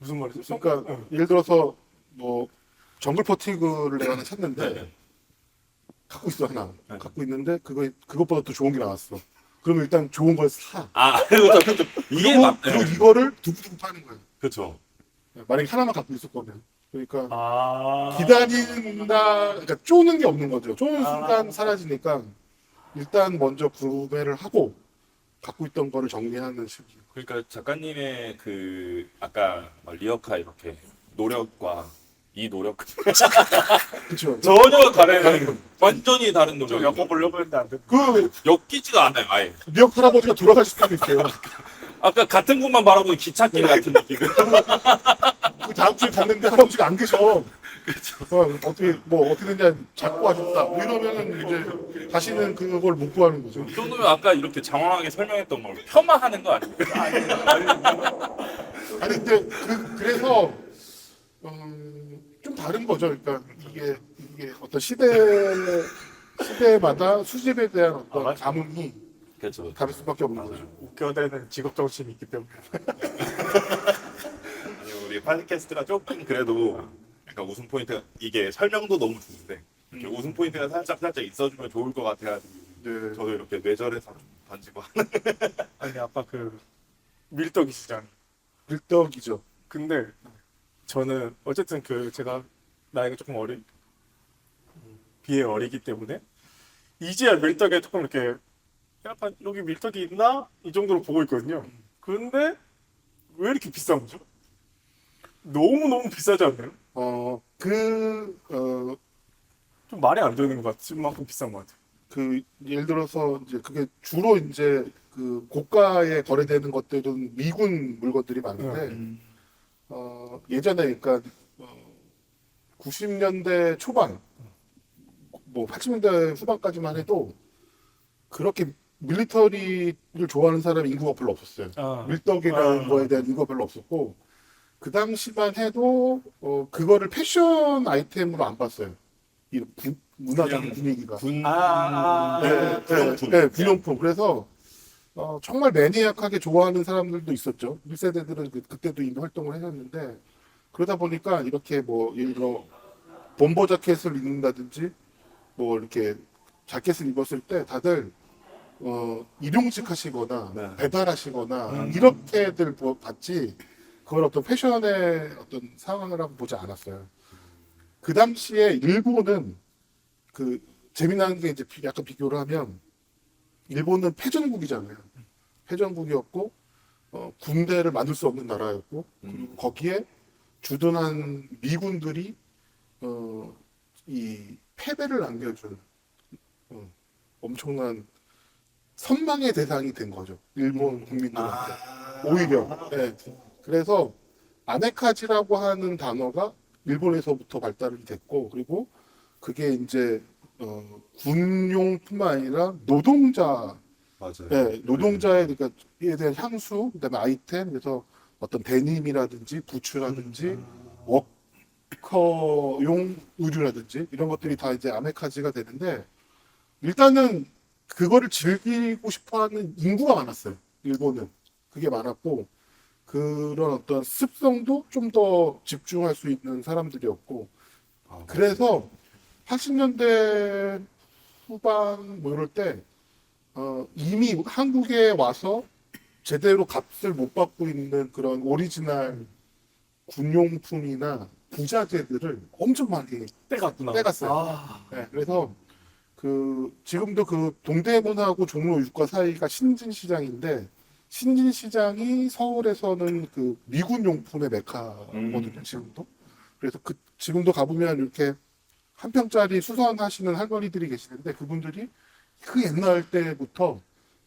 무슨 말이죠? 그러니까 예를 들어서 뭐 정글 퍼티그를 내가 하나 찾는데 네. 갖고 있어 하나 네. 갖고 있는데 그것보다 더 좋은 게 나왔어. 그러면 일단 좋은 걸 사. 그렇죠. 이게 그리고 맞네요. 이거를 두고두고 파는 거예요. 그렇죠. 만약에 하나만 갖고 있을 거면. 그러니까 아. 기다린다, 그러니까 쪼는 게 없는 거죠. 쪼는 아. 순간 사라지니까 일단 먼저 구매를 하고 갖고 있던 거를 정리하는 시기. 그러니까 작가님의 그 아까 막 리어카 이렇게 노력과 이 노력 그렇죠. 전혀 다른 완전히 다른 좀 노력. 엮어보려고 했는데 안 돼. 그 엮이지가 않아요, 아예. 미역 할아버지가 돌아가실 수도 있어요. 아까 같은 곳만 바라보는 기찻길 같은 느낌. 그 다음 주에 갔는데 할아버지가 안 계셔. 어떻게 뭐 어떻게 됐냐 잡고 하셨다. 뭐 이러면은 이제 다시는 그걸 못 구하는 거죠. 이 정도면 아까 이렇게 장황하게 설명했던 걸 폄하하는 거 아닙니까? 아니 근데 그래서 좀 다른 거죠. 그러니까 이게 어떤 시대마다 수집에 대한 어떤 맞아. 감흥이 그렇죠. 다를 수밖에 없는 거죠. 웃겨내는 직업 정신이 있기 때문에. 아니, 우리 팟캐스트가 조금 그래도 약간 웃음 포인트가 이게 설명도 너무 좋은데 이렇게 웃음 포인트가 살짝 있어주면 좋을 것 같아가지고 네. 저도 이렇게 뇌절해서 던지고 아니 아까 그 밀떡이시잖아요. 밀떡이죠. 근데 저는 어쨌든 그 제가 나이가 조금 비해 어리기 때문에 이제야 밀떡에 조금 이렇게 약간 여기 밀떡이 있나 이 정도로 보고 있거든요. 근데 왜 이렇게 비싼 거죠? 너무 비싸지 않나요? 좀 말이 안 되는 것 같은 만큼 비싼 것 같아요. 그 예를 들어서 이제 그게 주로 이제 그 고가에 거래되는 것들은 미군 물건들이 많은데 예전에 그러니까 90년대 초반 뭐 80년대 후반까지만 해도 그렇게 밀리터리를 좋아하는 사람이 인구가 별로 없었어요. 밀떡이라는 거에 대한 인구가 별로 없었고 그 당시만 해도 그거를 패션 아이템으로 안 봤어요. 이 문화적인 분위기가. 군 네, 군용품. 네, 군용품. 그래서 정말 매니악하게 좋아하는 사람들도 있었죠. 1세대들은 그때도 이미 활동을 해줬는데 그러다 보니까 이렇게 뭐 예를 들어 bomber 자켓을 입는다든지 뭐 이렇게 자켓을 입었을 때 다들 일용직 하시거나 네. 배달하시거나 이렇게들 봤지 그걸 어떤 패션의 어떤 상황을 하고 보지 않았어요. 그 당시에 일본은 그 재미난 게 이제 약간 비교를 하면 일본은 패전국이잖아요. 패전국이었고 군대를 만들 수 없는 나라였고 그리고 거기에 주둔한 미군들이 이 패배를 안겨준 엄청난 선망의 대상이 된 거죠. 일본 국민들한테. 오히려. 네. 그래서 아메카지라고 하는 단어가 일본에서부터 발달이 됐고 그리고 그게 이제 군용뿐만 아니라 노동자, 맞아요. 네, 노동자에 그러니까 에 대한 향수, 그다음에 아이템, 그래서 어떤 데님이라든지 부츠라든지 워커용 의류라든지 이런 것들이 다 이제 아메카지가 되는데 일단은 그거를 즐기고 싶어하는 인구가 많았어요. 일본은 그게 많았고 그런 어떤 습성도 좀 더 집중할 수 있는 사람들이었고 그래서 80년대 후반 뭐 이럴 때 이미 한국에 와서 제대로 값을 못 받고 있는 그런 오리지널 군용품이나 부자재들을 엄청 많이 떼갔구나. 떼갔어요. 네, 그래서 지금도 그 동대문하고 종로 6가 사이가 신진시장인데 신진시장이 서울에서는 그 미군 용품의 메카거든요, 지금도. 그래서 지금도 가보면 이렇게 한 평짜리 수선하시는 할머니들이 계시는데 그분들이 그 옛날 때부터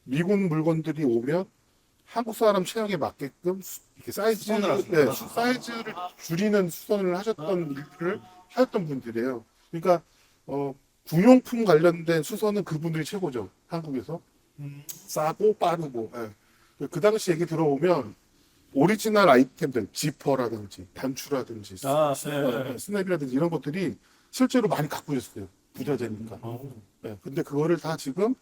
미군 물건들이 오면 한국 사람 체형에 맞게끔 이렇게 사이즈를 줄이는 수선을 하셨던 일을 하셨던 분들이에요. 그러니까 군용품 관련된 수선은 그분들이 최고죠. 한국에서 싸고 빠르고. 예. 그 당시 얘기 들어보면 오리지널 아이템들 지퍼라든지 단추라든지 스냅이라든지 이런 것들이 실제로 많이 갖고 있었어요. 부자재니까. 네, 근데 그거를 다 지금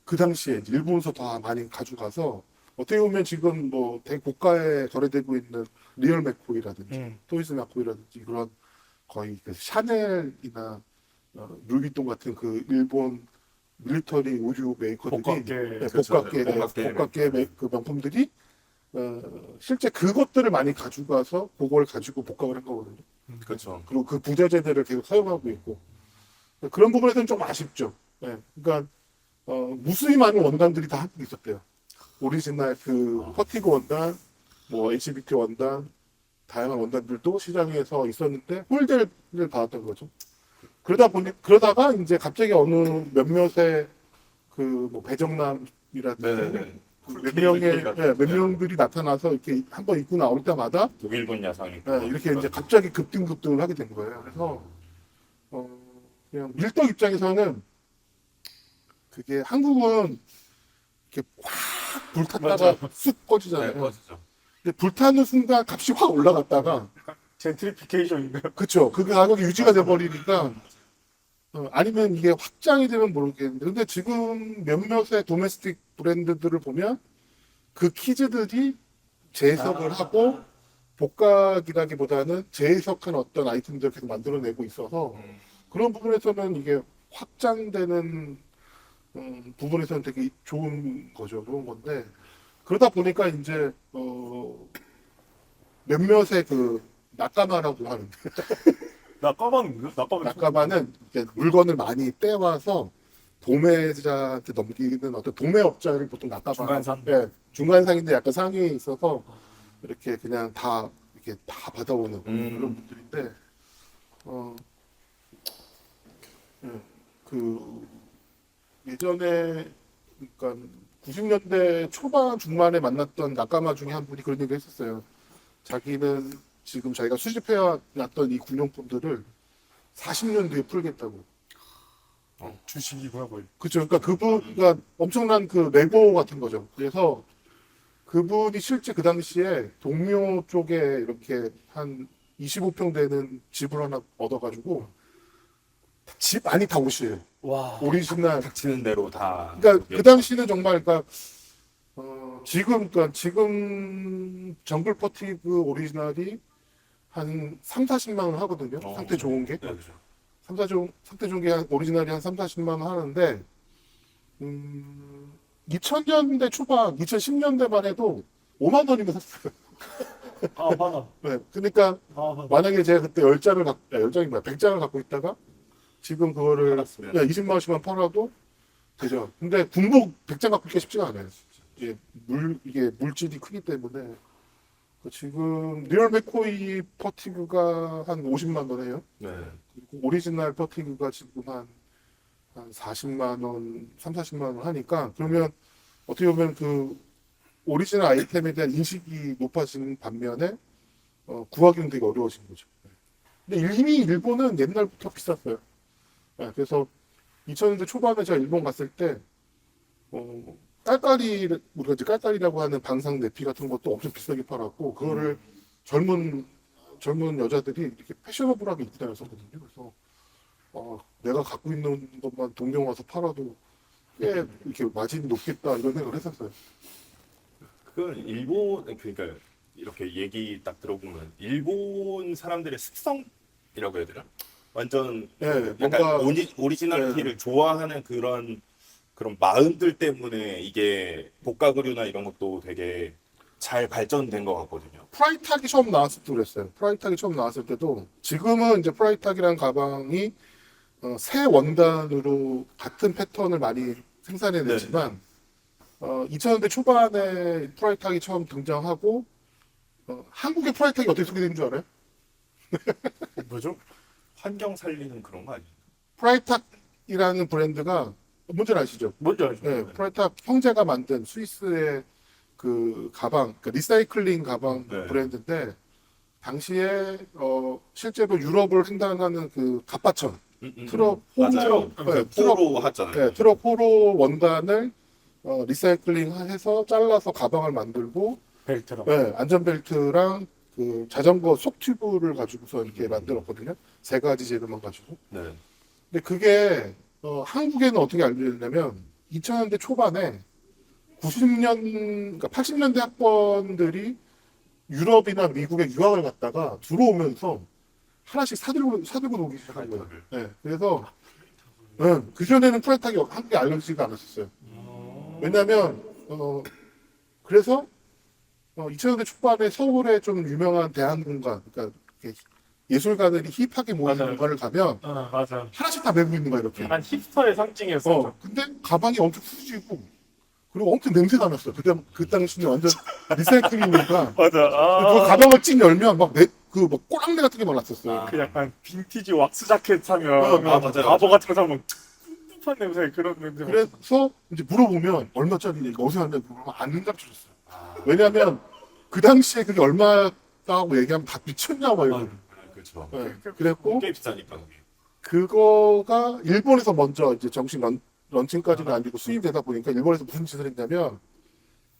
그 당시에 일본에서 다 많이 가져가서 어떻게 보면 지금 뭐 대고가에 거래되고 있는 리얼 맥코이라든지 토이즈 맥코이라든지 그런 거의 그 샤넬이나 루이비통 같은 그 일본 밀리터리 의류 메이커들이 복각계. 네, 그렇죠. 복각계 그 명품들이 실제 그것들을 많이 가져가서 그걸 가지고 복각을 한 거거든요. 그렇죠. 그리고 그 부자재들을 계속 사용하고 있고 그런 부분에서는 좀 아쉽죠. 예, 그러니까 무수히 많은 원단들이 다 한국에 있었대요. 오리지널 그 퍼티그 원단, 뭐 HBT 원단, 다양한 원단들도 시장에서 있었는데 홀대를 받았던 거죠. 그러다가 이제 갑자기 어느 몇몇의 그 뭐 배정남이라든지 네네네. 몇 몇 명들이 나타나서 이렇게 한번 입고 나올 때마다 독일분 야상이 이렇게 이제 갑자기 급등급등을 하게 된 거예요. 그래서 그냥 밀떡 입장에서는 그게 한국은 이렇게 확 불탔다가 쑥 꺼지잖아요. 네, 꺼지죠. 근데 불타는 순간 값이 확 올라갔다가 젠트리피케이션인가요? 그쵸. 그 가격이 유지가 돼버리니까 아니면 이게 확장이 되면 모르겠는데 근데 지금 몇몇의 도메스틱 브랜드들을 보면 그 키즈들이 재해석을 하고 복각이라기보다는 재해석한 어떤 아이템들을 계속 만들어내고 있어서 그런 부분에서는 이게 확장되는 부분에서는 되게 좋은 거죠. 좋은 건데 그러다 보니까 이제 몇몇의 그 낙가마라고 하는데 낙가마는 이제 물건을 많이 떼와서 도매자한테 넘기는 어떤 도매업자를 보통 낙가마 중간상? 예, 중간상인데 약간 상위에 있어서 이렇게 그냥 다 이렇게 다 받아오는 그런 분들인데 그 예전에 그러니까 90년대 초반 중반에 만났던 낙가마 중에 한 분이 그런 얘기를 했었어요. 자기는 지금 자기가 수집해왔던 이 군용품들을 40년 뒤에 풀겠다고. 주식이구나 거의. 그렇죠. 그러니까 그러니까 엄청난 그 레고 같은 거죠. 그래서 그분이 실제 그 당시에 동묘 쪽에 이렇게 한 25평 되는 집을 하나 얻어가지고 집 안이 다 옷이에요. 와. 오리지널. 닥치는 대로 다. 그러니까 그 당시는 정말 그러니까 지금 정글 퍼티그 오리지널이 한 3, 40만 원 하거든요. 상태 좋은 게. 그렇죠. 상태 좋은 게 오리지널이 한 3, 40만 원 하는데 2000년대 초반, 2010년대만 해도 5만 원이면 샀어요. 아, 하나. 네. 그러니까 하나. 만약에 제가 그때 10장이 뭐야, 100장을 갖고 있다가 지금 그거를 팔았으면. 20만 원씩만 팔아도 되죠. 근데 군복 100장 갖고 있기가 쉽지가 않아요. 이게 물질이 크기 때문에. 지금 리얼 맥코이 퍼티그가 한 50만 원 해요. 네. 그리고 오리지널 퍼티그가 지금 한 40만 원, 3, 40만 원 하니까 그러면 어떻게 보면 그 오리지널 아이템에 대한 인식이 높아지는 반면에 구하기는 되게 어려워진 거죠. 근데 이미 일본은 옛날부터 비쌌어요. 네, 그래서 2000년대 초반에 제가 일본 갔을 때 우리가 이제 깔깔이라고 하는 방상 내피 같은 것도 엄청 비싸게 팔았고 그거를 젊은 여자들이 이렇게 패셔너블하게 입고 다녔었거든요. 그래서 내가 갖고 있는 것만 동경 와서 팔아도 꽤 이렇게 마진이 높겠다 이런 생각을 했었어요. 그건 일본 그러니까 이렇게 얘기 딱 들어보면 일본 사람들의 습성이라고 해야 되나? 완전 네, 약간 뭔가 오리지널리티를 좋아하는 그런 마음들 때문에 이게 복가그류나 이런 것도 되게 잘 발전된 것 같거든요. 프라이탁이 처음 나왔을 때도 그랬어요. 프라이탁이 처음 나왔을 때도 지금은 이제 프라이탁이라는 가방이 새 원단으로 같은 패턴을 많이 생산해내지만 2000년대 초반에 프라이탁이 처음 등장하고 한국의 프라이탁이 어떻게 소개된 줄 알아요? 뭐죠? 환경 살리는 그런 거 아니에요? 프라이탁이라는 브랜드가 뭔지 아시죠? 뭔지 알죠? 네, 프라이탁 형제가 만든 스위스의 그 가방, 그러니까 리사이클링 가방 네. 브랜드인데 당시에 실제로 유럽을 횡단하는 그 갑바천 트럭 맞아요. 네, 포로 하잖아요. 네, 트럭 호로 원단을 리사이클링해서 잘라서 가방을 만들고 벨트랑. 네, 안전벨트랑 그 자전거 속 튜브를 가지고서 이렇게 만들었거든요. 세 가지 재료만 가지고. 네. 근데 그게 한국에는 어떻게 알려졌냐면 2000년대 초반에 90년, 그러니까 80년대 학번들이 유럽이나 미국에 유학을 갔다가 들어오면서 하나씩 사들고 오기 시작한 거예요. 네, 그래서 그전에는 프라이탁이 한국에 알려지지가 않았었어요. 왜냐면 그래서 2000년대 초반에 서울에 좀 유명한 대한공간, 그러니까 이렇게 예술가들이 힙하게 모이는 맞아요. 공간을 가면 맞아. 하나씩 다 메고 있는 거야 이렇게. 약간 힙스터의 상징이었어. 근데 가방이 엄청 후지고 그리고 엄청 냄새가 났어. 그 당시는 완전 리사이클이니까 맞아. 그 가방을 찡 열면 막 꼬랑내 같은 게 막 났었어요. 그 약간 빈티지 왁스 자켓 사면 맞아요. 바보 같은 거 사면 찝찝한 냄새 그런 냄새. 그래서 이제 물어보면 얼마짜리 어디서 샀냐고 물어보면 안 가르쳐줬어요. 왜냐하면 그 당시에 그게 얼마다고 얘기하면 다 미쳤냐 막 이러고. 그렇죠. 네, 그랬고 꽤 비싸니까 그게. 그거가 일본에서 먼저 이제 정식 런칭까지는 아니고 수입되다 보니까 일본에서 무슨 짓을 했냐면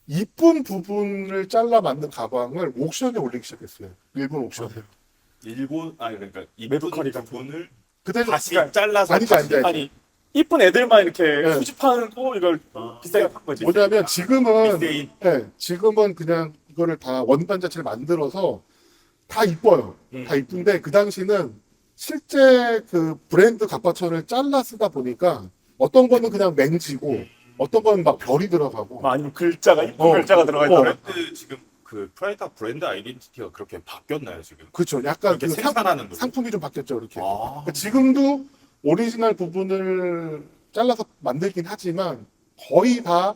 이쁜 부분을 잘라 만든 가방을 옥션에 올리기 시작했어요. 일본 옥션에. 일본 그러니까 이 메두카리 같은 부분을 그때 다시 잘라서 아니지. 아니 이쁜 애들만 이렇게 네. 수집하는 거 이걸 비싸게 판 거지. 뭐냐면 지금은 미세인. 지금은 그냥 이거를 다 원단 자체를 만들어서 다 이뻐요. 다 이쁜데 그 당시는 실제 그 브랜드 갑바천을 잘라 쓰다 보니까 어떤 거는 그냥 맹지고 어떤 거는 막 별이 들어가고 아니면 글자가 이쁜 글자가 들어가 있다면 브랜드 지금 그 프라이드 브랜드 아이덴티티가 그렇게 바뀌었나요 지금? 그렇죠. 약간 그렇게 그 생산하는 거. 상품이 좀 바뀌었죠. 이렇게. 아. 그러니까 지금도 오리지널 부분을 잘라서 만들긴 하지만 거의 다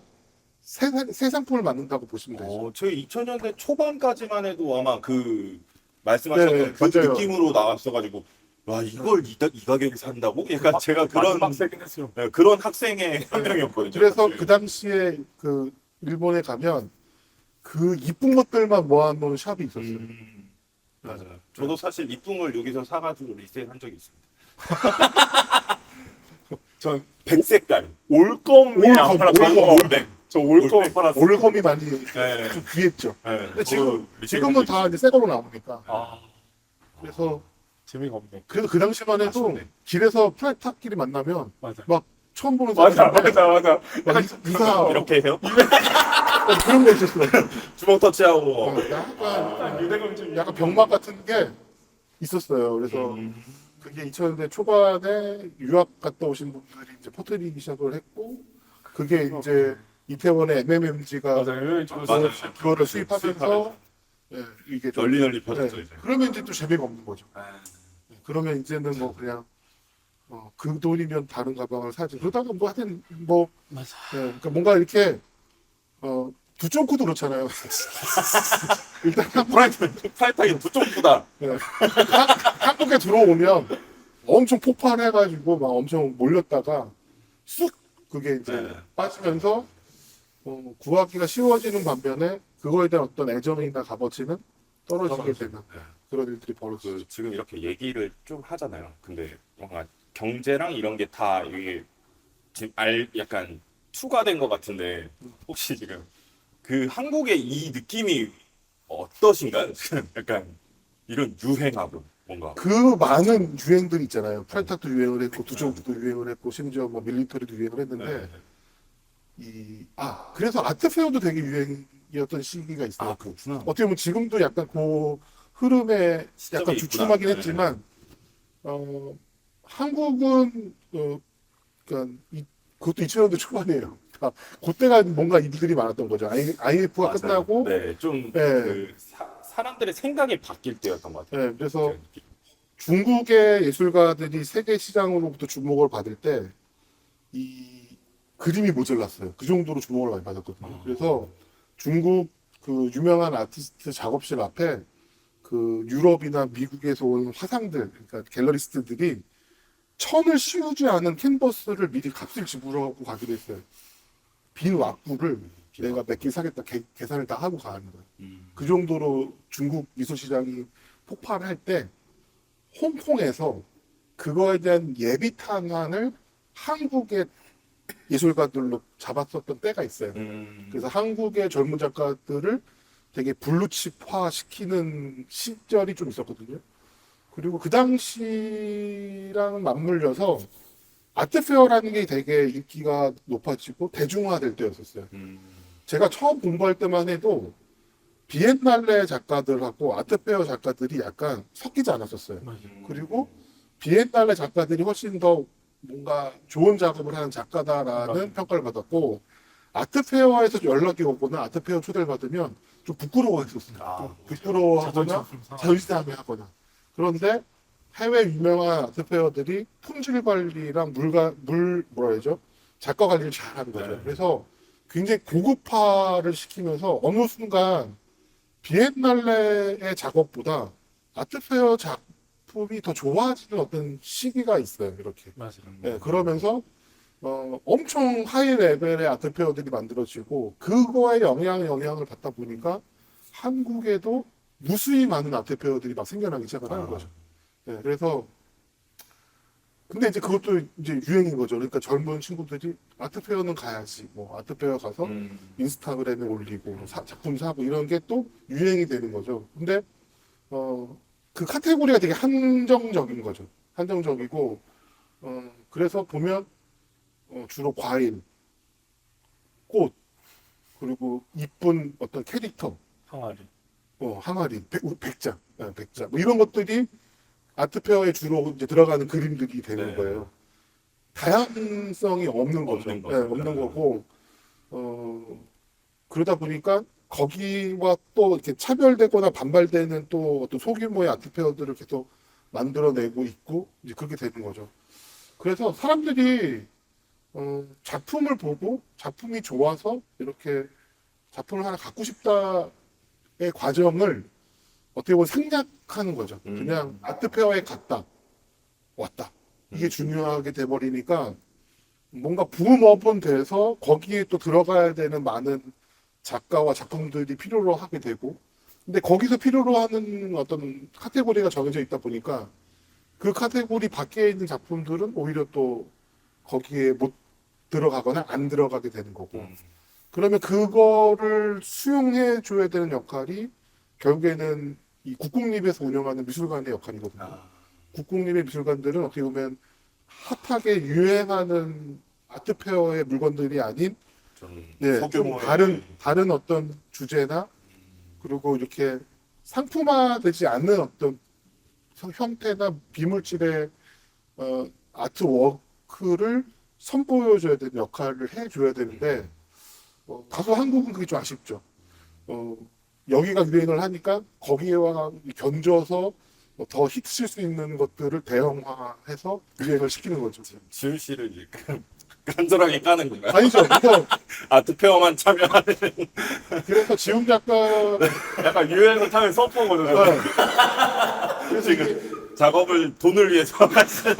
새 상품을 만든다고 보시면 되죠. 저희 2000년대 초반까지만 해도 아마 그 말씀하셨던 네, 그 맞아요. 느낌으로 나왔어가지고 와 이걸 이 가격에 산다고? 약간 제가 그런 막 세긴 했어요. 그런 학생의 한 명이었거든요. 그래서 사실. 그 당시에 그 일본에 가면 그 이쁜 것들만 모아놓은 샵이 있었어요. 맞아요. 저도 사실 이쁜 걸 여기서 사가지고 리세일한 적이 있습니다. 전 백색깔. 올검이 안 올검, 팔았어요. 올백. 저 올검 팔았어요. 올검이 많이 네. 좀 귀했죠. 네. 근데 저도 지금은 다 이제 새 걸로 나오니까. 아 그래서 재미가 없네. 그래도 그 당시만 해도 아쉽네. 길에서 프라이탑끼리 만나면 맞아. 막 처음 보는 맞아 사람인데 맞아. 막 이사 이렇게 해요? 그런 거 있었어요. 주먹 터치하고. 약간 병맛 같은 게 있었어요. 그래서 그게 2000년대 초반에 유학 갔다 오신 분들이 이제 퍼뜨리기 시작을 했고 그게 이제 이태원의 MMMG가 맞아요. 맞아요. 그거를 수입하면서 이게 좀 널리 퍼졌죠 이제. 그러면 이제 또 재미가 없는 거죠. 그러면 이제는 뭐 그냥 그 돈이면 다른 가방을 사지. 그러다가 뭐 하여튼 뭐 맞아. 그러니까 뭔가 이렇게 두 쫑크도 그렇잖아요. 일단 프라이타기 두 쪽보다. 한국에 들어오면 엄청 폭발해가지고 막 엄청 몰렸다가 쑥 그게 이제 네. 빠지면서 구하기가 쉬워지는 반면에 그거에 대한 어떤 애정이나 값어치는 떨어지게 되는 그런 일들이 벌어지죠. 지금 이렇게 얘기를 좀 하잖아요. 근데 뭔가 경제랑 이런 게 다 이게 지금 약간 투과된 것 같은데 혹시 지금 그 한국의 이 느낌이 어떠신가요? 지금 약간 이런 유행하고 뭔가 그 많은 유행들이 있잖아요. 프라이탁도 유행을 했고 두종도 유행을 했고 심지어 뭐 밀리터리도 유행을 했는데 그래서 아트페어도 되게 유행이었던 시기가 있어요. 그렇구나. 어떻게 보면 지금도 약간 그 흐름에 시점이 약간 있구나. 주춤하긴 네. 했지만 한국은 그러니까 그것도 2000년대 초반이에요. 그러니까 그때가 뭔가 일들이 많았던 거죠. IMF가 맞아요. 끝나고 네, 좀 네. 그 사람들의 생각이 바뀔 때였던 것 같아요. 그래서 중국의 예술가들이 세계 시장으로부터 주목을 받을 때 이 그림이 모자랐어요. 그 정도로 주목을 많이 받았거든요. 그래서 중국 그 유명한 아티스트 작업실 앞에 그 유럽이나 미국에서 온 화상들, 그러니까 갤러리스트들이 천을 씌우지 않은 캔버스를 미리 값을 지불하고 가기로 했어요. 빈 왁구를 내가 몇 개 사겠다 계산을 다 하고 가는 거예요. 그 정도로 중국 미술 시장이 폭발할 때 홍콩에서 그거에 대한 예비 탄환을 한국의 예술가들로 잡았었던 때가 있어요. 그래서 한국의 젊은 작가들을 되게 블루칩화 시키는 시절이 좀 있었거든요. 그리고 그 당시랑 맞물려서 아트페어라는 게 되게 인기가 높아지고 대중화될 때였었어요. 제가 처음 공부할 때만 해도 비엔날레 작가들하고 아트페어 작가들이 약간 섞이지 않았었어요. 그리고 비엔날레 작가들이 훨씬 더 뭔가 좋은 작업을 하는 작가다라는 평가를 받았고 아트페어에서 연락이 오거나 아트페어 초대를 받으면 좀 부끄러워했었어요. 아, 좀 부끄러워하거나 자존심 상하고. 자존심상해 하거나. 그런데 해외 유명한 아트페어들이 품질 관리랑 뭐라 해야죠? 작가 관리를 잘 하는 거죠. 네. 그래서 굉장히 고급화를 시키면서 어느 순간 비엔날레의 작업보다 아트페어 작품이 더 좋아지는 어떤 시기가 있어요. 이렇게. 맞아요. 네, 그러면서 엄청 하이 레벨의 아트페어들이 만들어지고 그거에 영향을 받다 보니까 한국에도 무수히 많은 아트페어들이 막 생겨나기 시작을 하는 거죠. 네, 그래서 근데 이제 그것도 이제 유행인 거죠. 그러니까 젊은 친구들이 아트페어는 가야지. 뭐 아트페어 가서 인스타그램에 올리고 뭐 작품 사고 이런 게 또 유행이 되는 거죠. 근데 그 카테고리가 되게 한정적인 거죠. 한정적이고 그래서 보면 주로 과일, 꽃, 그리고 이쁜 어떤 캐릭터, 항아리. 항아리, 백자, 백자, 뭐 이런 것들이 아트페어에 주로 이제 들어가는 그림들이 되는 네. 거예요. 다양성이 없는 거죠. 없는 거죠. 없는 거고, 그러다 보니까 거기와 또 이렇게 차별되거나 반발되는 또 어떤 소규모의 아트페어들을 계속 만들어내고 있고, 이제 그렇게 되는 거죠. 그래서 사람들이 작품을 보고 작품이 좋아서 이렇게 작품을 하나 갖고 싶다의 과정을 어떻게 보면 생략하는 거죠. 그냥 아트페어에 갔다, 왔다. 이게 중요하게 돼버리니까 뭔가 붐업은 돼서 거기에 또 들어가야 되는 많은 작가와 작품들이 필요로 하게 되고 근데 거기서 필요로 하는 어떤 카테고리가 정해져 있다 보니까 그 카테고리 밖에 있는 작품들은 오히려 또 거기에 못 들어가거나 안 들어가게 되는 거고 그러면 그거를 수용해 줘야 되는 역할이 결국에는 이 국공립에서 운영하는 미술관의 역할이거든요. 국공립의 미술관들은 어떻게 보면 핫하게 유행하는 아트페어의 물건들이 아닌 좀 좀 소규모의 다른 어떤 주제나 그리고 이렇게 상품화되지 않는 어떤 형태나 비물질의 아트워크를 선보여줘야 되는 역할을 해줘야 되는데 다소 한국은 그게 좀 아쉽죠. 여기가 유행을 하니까 거기와 견줘서 더 히트칠 수 있는 것들을 대형화해서 유행을 시키는 거죠. 지훈 씨를 약간 간절하게 까는 건가요? 아니죠. 이거 아트페어만 참여하는 그래서 지훈 작가 약간 유행을 타는 서퍼거든요. 그래서 지금 작업을 돈을 위해서 하시는.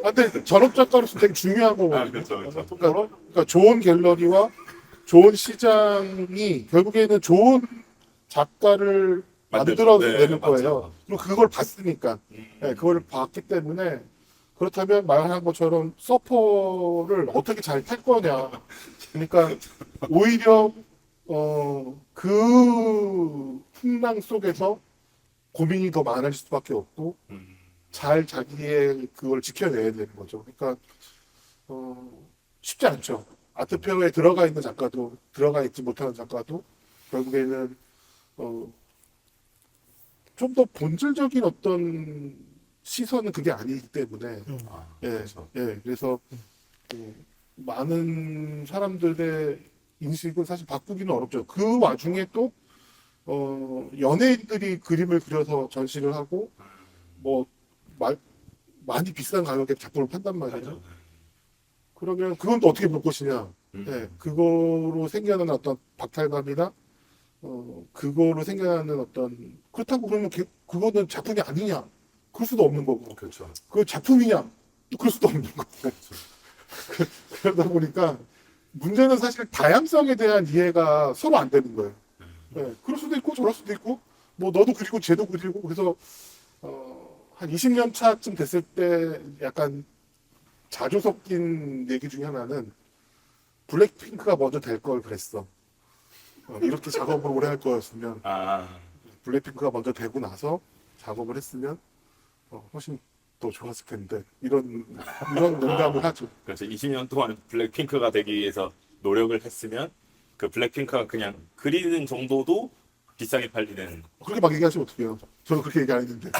근데 전업 작가로서 되게 중요한 거거든요. 그렇죠, 그렇죠. 그러니까 좋은 갤러리와 좋은 시장이 결국에는 좋은 작가를 만들어내는 거예요. 맞죠. 그리고 그걸 봤으니까. 네, 그걸 봤기 때문에 그렇다면 말한 것처럼 서퍼를 어떻게 잘 탈 거냐. 그러니까 오히려 그 풍랑 속에서 고민이 더 많을 수밖에 없고 잘 자기의 그걸 지켜내야 되는 거죠. 그러니까 쉽지 않죠. 아트페어에 들어가 있는 작가도 들어가 있지 못하는 작가도 결국에는 좀 더 본질적인 어떤 시선은 그게 아니기 때문에 예, 그렇죠. 예, 그래서 많은 사람들의 인식은 사실 바꾸기는 어렵죠. 그 와중에 또 연예인들이 그림을 그려서 전시를 하고 뭐 많이 비싼 가격에 작품을 판단 말이에요. 그러면 그건 또 어떻게 볼 것이냐. 예, 그거로 생겨나는 어떤 박탈감이나 그거로 생겨나는 어떤 그렇다고 그러면 그거는 작품이 아니냐 그럴 수도 없는 거고 그렇죠. 그 작품이냐 또 그럴 수도 없는 거고 그러다 보니까 문제는 사실 다양성에 대한 이해가 서로 안 되는 거예요. 예, 그럴 수도 있고 저럴 수도 있고 뭐 너도 그리고 쟤도 그리고 그래서 한 20년 차쯤 됐을 때 약간 자주 섞인 얘기 중에 하나는 블랙핑크가 먼저 될 걸 그랬어. 이렇게 작업을 오래 할 거였으면 블랙핑크가 먼저 되고 나서 작업을 했으면 훨씬 더 좋았을 텐데 이런 농담을 하죠. 그렇죠. 20년 동안 블랙핑크가 되기 위해서 노력을 했으면 그 블랙핑크가 그냥 그리는 정도도 비싸게 팔리는. 그렇게 막 얘기하시면 어떡해요. 저는 그렇게 얘기 안 했는데.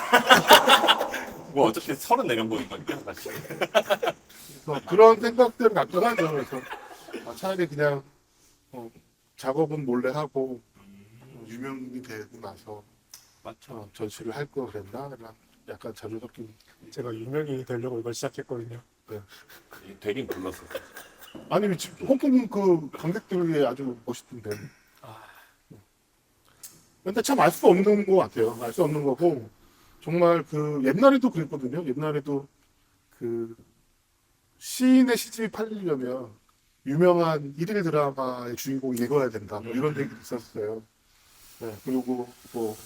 뭐 어차피 34명 보인 거니까 사실. 그래서 그런 생각들을 갖고 하죠. 그래서 차라리 그냥 작업은 몰래 하고 유명인이 되고 나서 맞죠. 전시를 할 거 그랬나? 약간 자주 섞인. 제가 유명인이 되려고 이걸 시작했거든요. 되긴 불렀어. 아니 지금 홍콩 그 관객들이 아주 멋있던데. 근데 참 알 수 없는 것 같아요. 알 수 없는 거고 정말 그 옛날에도 그랬거든요. 옛날에도 그 시인의 시집이 팔리려면 유명한 일일 드라마의 주인공이 읽어야 된다. 뭐 이런 얘기도 있었어요. 네, 그리고 뭐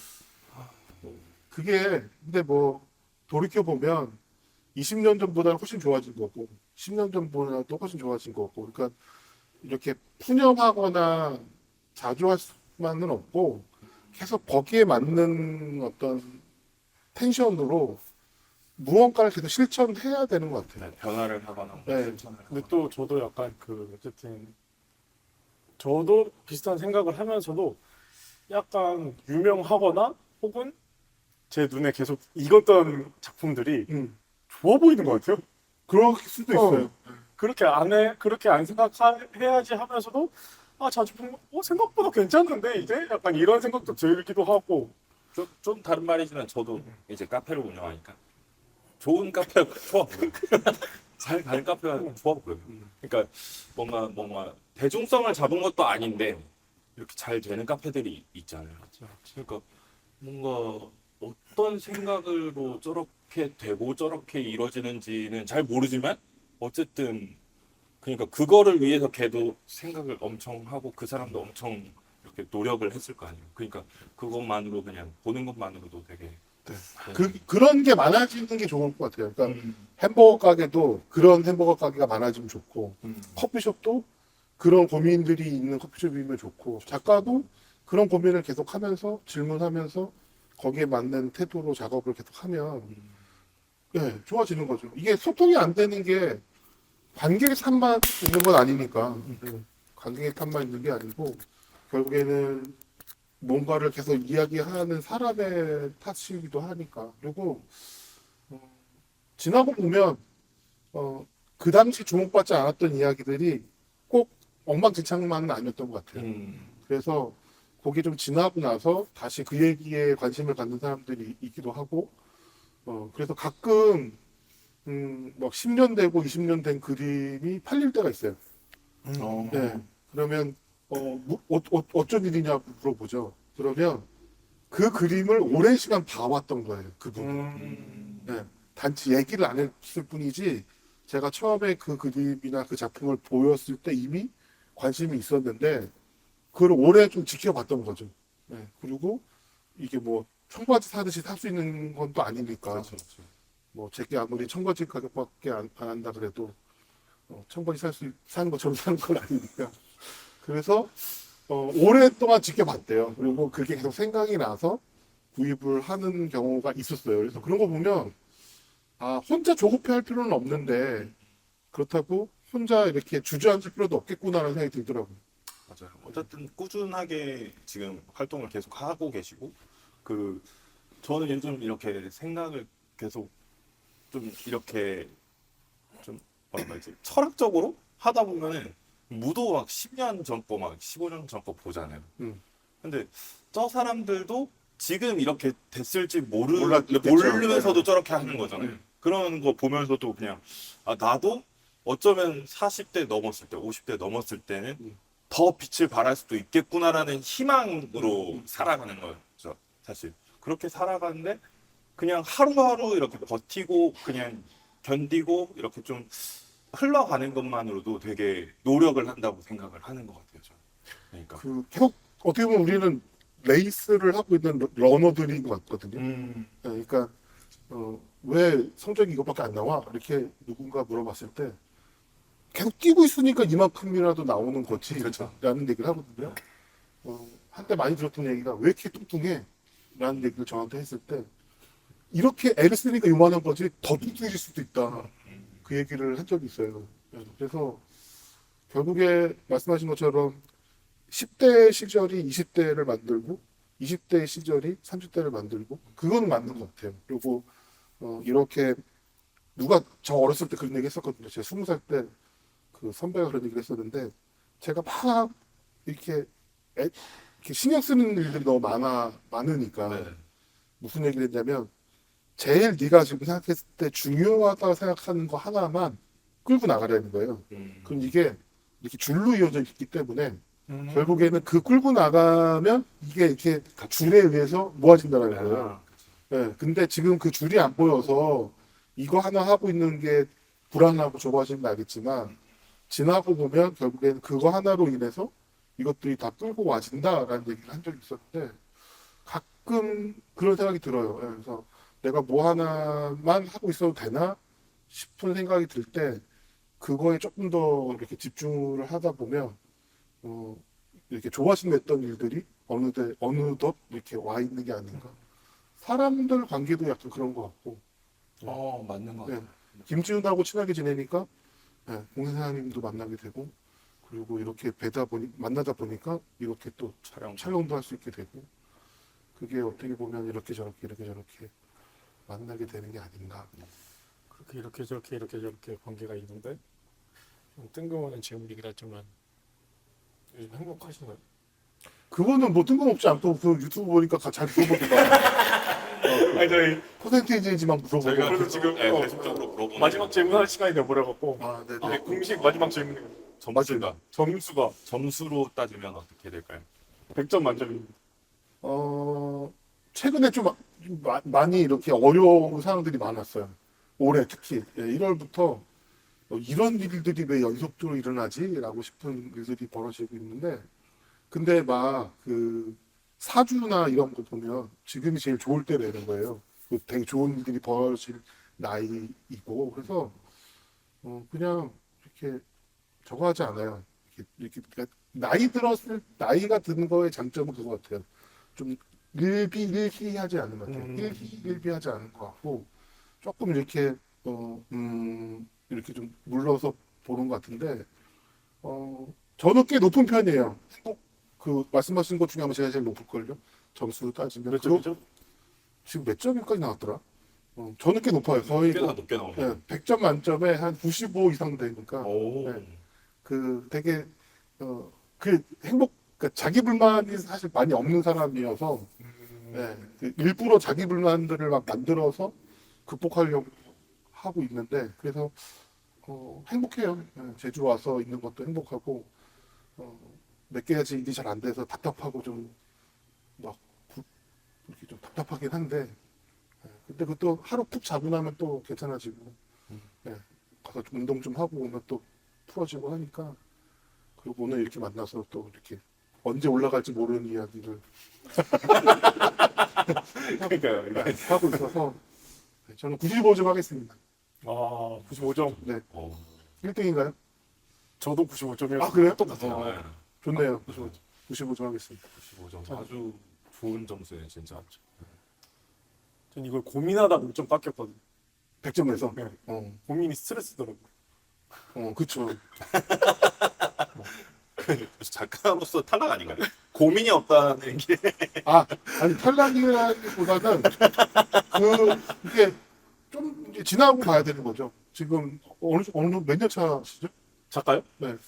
그게 근데 뭐 돌이켜 보면 20년 전보다는 훨씬 좋아진 거고 10년 전보다도 훨씬 좋아진 거고 그러니까 이렇게 푸념하거나 자주 할 수만은 없고 계속 거기에 맞는 어떤 텐션으로 무언가를 계속 실천해야 되는 것 같아요. 네, 변화를 하거나 뭐 네. 실천을 근데 하거나. 또 저도 약간 어쨌든 저도 비슷한 생각을 하면서도 약간 유명하거나 혹은 제 눈에 계속 익었던 작품들이 좋아 보이는 것 같아요. 그럴 수도 있어요. 그렇게 안 생각해야지 하면서도 자주 보면 생각보다 괜찮은데 이제 약간 이런 생각도 들기도 하고. 좀 다른 말이지만 저도 이제 카페를 운영하니까 좋은 카페가 좋아 보여요. 잘 가는 카페가 좋아 보여요. 그러니까 뭔가 대중성을 잡은 것도 아닌데 이렇게 잘 되는 카페들이 있잖아요. 그러니까 뭔가 어떤 생각으로 저렇게 되고 저렇게 이루어지는지는 잘 모르지만 어쨌든 그러니까 그거를 위해서 걔도 생각을 엄청 하고 그 사람도 엄청 이렇게 노력을 했을 거 아니에요. 그러니까 그것만으로 그냥 보는 것만으로도 되게 그런 게 많아지는 게 좋을 것 같아요. 그러니까 햄버거 가게도 그런 햄버거 가게가 많아지면 좋고 커피숍도 그런 고민들이 있는 커피숍이면 좋고 작가도 그런 고민을 계속하면서 질문하면서 거기에 맞는 태도로 작업을 계속하면 네, 좋아지는 거죠. 이게 소통이 안 되는 게 관객의 탓만 있는 건 아니니까 관객의 탓만 있는 게 아니고 결국에는 뭔가를 계속 이야기하는 사람의 탓이기도 하니까 그리고 지나고 보면 그 당시 주목받지 않았던 이야기들이 꼭 엉망진창만은 아니었던 것 같아요. 그래서 그게 좀 지나고 나서 다시 그 얘기에 관심을 갖는 사람들이 있기도 하고 그래서 가끔 막 10년 되고 20년 된 그림이 팔릴 때가 있어요. 네. 그러면 어쩐 일이냐고 물어보죠. 그러면 그 그림을 오랜 시간 봐왔던 거예요. 그분. 네. 단지 얘기를 안 했을 뿐이지 제가 처음에 그 그림이나 그 작품을 보였을 때 이미 관심이 있었는데 그걸 오래 좀 지켜봤던 거죠. 네. 그리고 이게 뭐 청바지 사듯이 살 수 있는 건 또 아니니까. 그렇죠. 뭐 제게 아무리 청바지 가격밖에 안 한다 그래도 청바지 사는 것처럼 사는 건 아니니까. 그래서 오랫동안 지켜봤대요. 그리고 그게 계속 생각이 나서 구입을 하는 경우가 있었어요. 그래서 그런 거 보면 혼자 조급해할 필요는 없는데 그렇다고 혼자 이렇게 주저앉을 필요도 없겠구나라는 생각이 들더라고요. 맞아요. 어쨌든 꾸준하게 지금 활동을 계속 하고 계시고 저는 요즘 이렇게 생각을 계속 좀 이렇게 좀 뭐라 그러지 철학적으로 하다 보면은 무도 막 10년 전 거 막 15년 전 거 보잖아요. 근데 저 사람들도 지금 이렇게 됐을지 몰랐겠죠. 모르면서도 저렇게 하는 거잖아요. 그런 거 보면서도 그냥 나도 어쩌면 40대 넘었을 때 50대 넘었을 때는 더 빛을 발할 수도 있겠구나라는 희망으로 살아가는 거죠. 사실 그렇게 살아가는데 그냥 하루하루 이렇게 버티고 그냥 견디고 이렇게 좀 흘러가는 것만으로도 되게 노력을 한다고 생각을 하는 것 같아요. 저는. 그러니까 계속 어떻게 보면 우리는 레이스를 하고 있는 러너들인 것 같거든요. 네, 그러니까 왜 성적이 이것밖에 안 나와? 이렇게 누군가 물어봤을 때 계속 뛰고 있으니까 이만큼이라도 나오는 거지 그렇죠. 라는 얘기를 하거든요. 한때 많이 들었던 얘기가 왜 이렇게 뚱뚱해? 라는 얘기를 저한테 했을 때 이렇게 애를 쓰니까 요만한 거지 더 뚱뚱해질 수도 있다. 그 얘기를 한 적이 있어요. 그래서 결국에 말씀하신 것처럼 10대 시절이 20대를 만들고 20대 시절이 30대를 만들고 그건 맞는 것 같아요. 그리고 이렇게 누가 저 어렸을 때 그런 얘기 했었거든요. 제가 20살 때 그 선배가 그런 얘기를 했었는데 제가 막 이렇게 이렇게 신경 쓰는 일들이 너무 많으니까 네. 무슨 얘기를 했냐면 제일 네가 지금 생각했을 때 중요하다고 생각하는 거 하나만 끌고 나가려는 거예요. 그럼 이게 이렇게 줄로 이어져 있기 때문에 결국에는 그 끌고 나가면 이게 이렇게 줄에 의해서 모아진다는 거예요. 아, 네, 근데 지금 그 줄이 안 보여서 이거 하나 하고 있는 게 불안하고 좁아지면 알겠지만 지나고 보면 결국에는 그거 하나로 인해서 이것들이 다 끌고 와진다라는 얘기를 한 적이 있었는데 가끔 그런 생각이 들어요. 예, 그래서 내가 뭐 하나만 하고 있어도 되나 싶은 생각이 들 때 그거에 조금 더 이렇게 집중을 하다 보면 이렇게 조바심 냈던 일들이 어느덧 이렇게 와 있는 게 아닌가. 사람들 관계도 약간 그런 것 같고 맞는 것 예, 같아요. 김지훈하고 친하게 지내니까 예, 공사장님도 만나게 되고 그리고 이렇게 만나다 보니까 이렇게 또 촬영도 할 수 있게 되고 그게 어떻게 보면 이렇게 저렇게 만나게 되는 게 아닌가. 그렇게 이렇게 저렇게 관계가 있는데 좀 뜬금없는 질문이긴 하지만 요즘 행복하신가요? 그거는 뭐 뜬금없지 않고 그 유튜브 보니까 잘 물어보니까 아니 저희 퍼센테이지만 물어보고 저희가 그래서 지금 계속적으로 물어보는 마지막 질문할 시간이 돼버려갖고 아, 네네. 이게 공식 마지막 질문이 점수가 점수가 점수로 따지면 어떻게 될까요? 100점 만점입니다. 최근에 좀 많이 이렇게 어려운 상황들이 많았어요. 올해 특히 1월부터 이런 일들이 왜 연속적으로 일어나지? 라고 싶은 일들이 벌어지고 있는데 근데 막 그 사주나 이런 거 보면 지금이 제일 좋을 때라는 거예요. 되게 좋은 일들이 벌어질 나이이고 그래서 그냥 이렇게 저거 하지 않아요. 그러니까 나이가 드는 거의 장점은 그거 같아요. 좀 일희일비하지 않은 것 같아요. 일희일비하지 않은 것 같고 조금 이렇게 이렇게 좀 물러서 보는 것 같은데 저는 꽤 높은 편이에요. 그 말씀하신 것 중에 아마 제가 제일 높을걸요. 점수 따지면 몇 점이죠? 지금 몇 점일까지 나왔더라? 저는 꽤 높아요. 거의 꽤나 높게 나오네요. 100점 만점에 한 95 이상 되니까 오. 네. 그 되게 그 그러니까 자기 불만이 사실 많이 없는 사람이어서 그 일부러 자기 불만들을 막 만들어서 극복하려고 하고 있는데 그래서 행복해요. 제주 와서 있는 것도 행복하고 몇 가지 일이 잘 안 돼서 답답하고 좀 막 이렇게 좀 답답하긴 한데 근데 그것도 하루 푹 자고 나면 또 괜찮아지고 가서 좀 운동 좀 하고 오면 또 풀어지고 하니까 그리고 오늘 이렇게 만나서 또 이렇게 언제 올라갈지 모르는 이야기를 그러니까요. 하고 있어서 저는 95점 하겠습니다. 아 95점. 네, 어. 1등인가요? 저도 95점이요. 아 그래요? 네. 좋네요. 95점 하겠습니다. 95점 아주 좋은 점수예요, 진짜. 전 이걸 고민하다 1점 깎였거든요. 100점에서 네. 어, 고민이 스트레스더라고요. 그쵸. 작가로서 탈락 아닌가요? 고민이 없다는 게 아니 탈락이라기보다는 이게 좀 이제 지나고 봐야 되는 거죠. 지금 어느 몇 년 차시죠? 작가요? 네, 한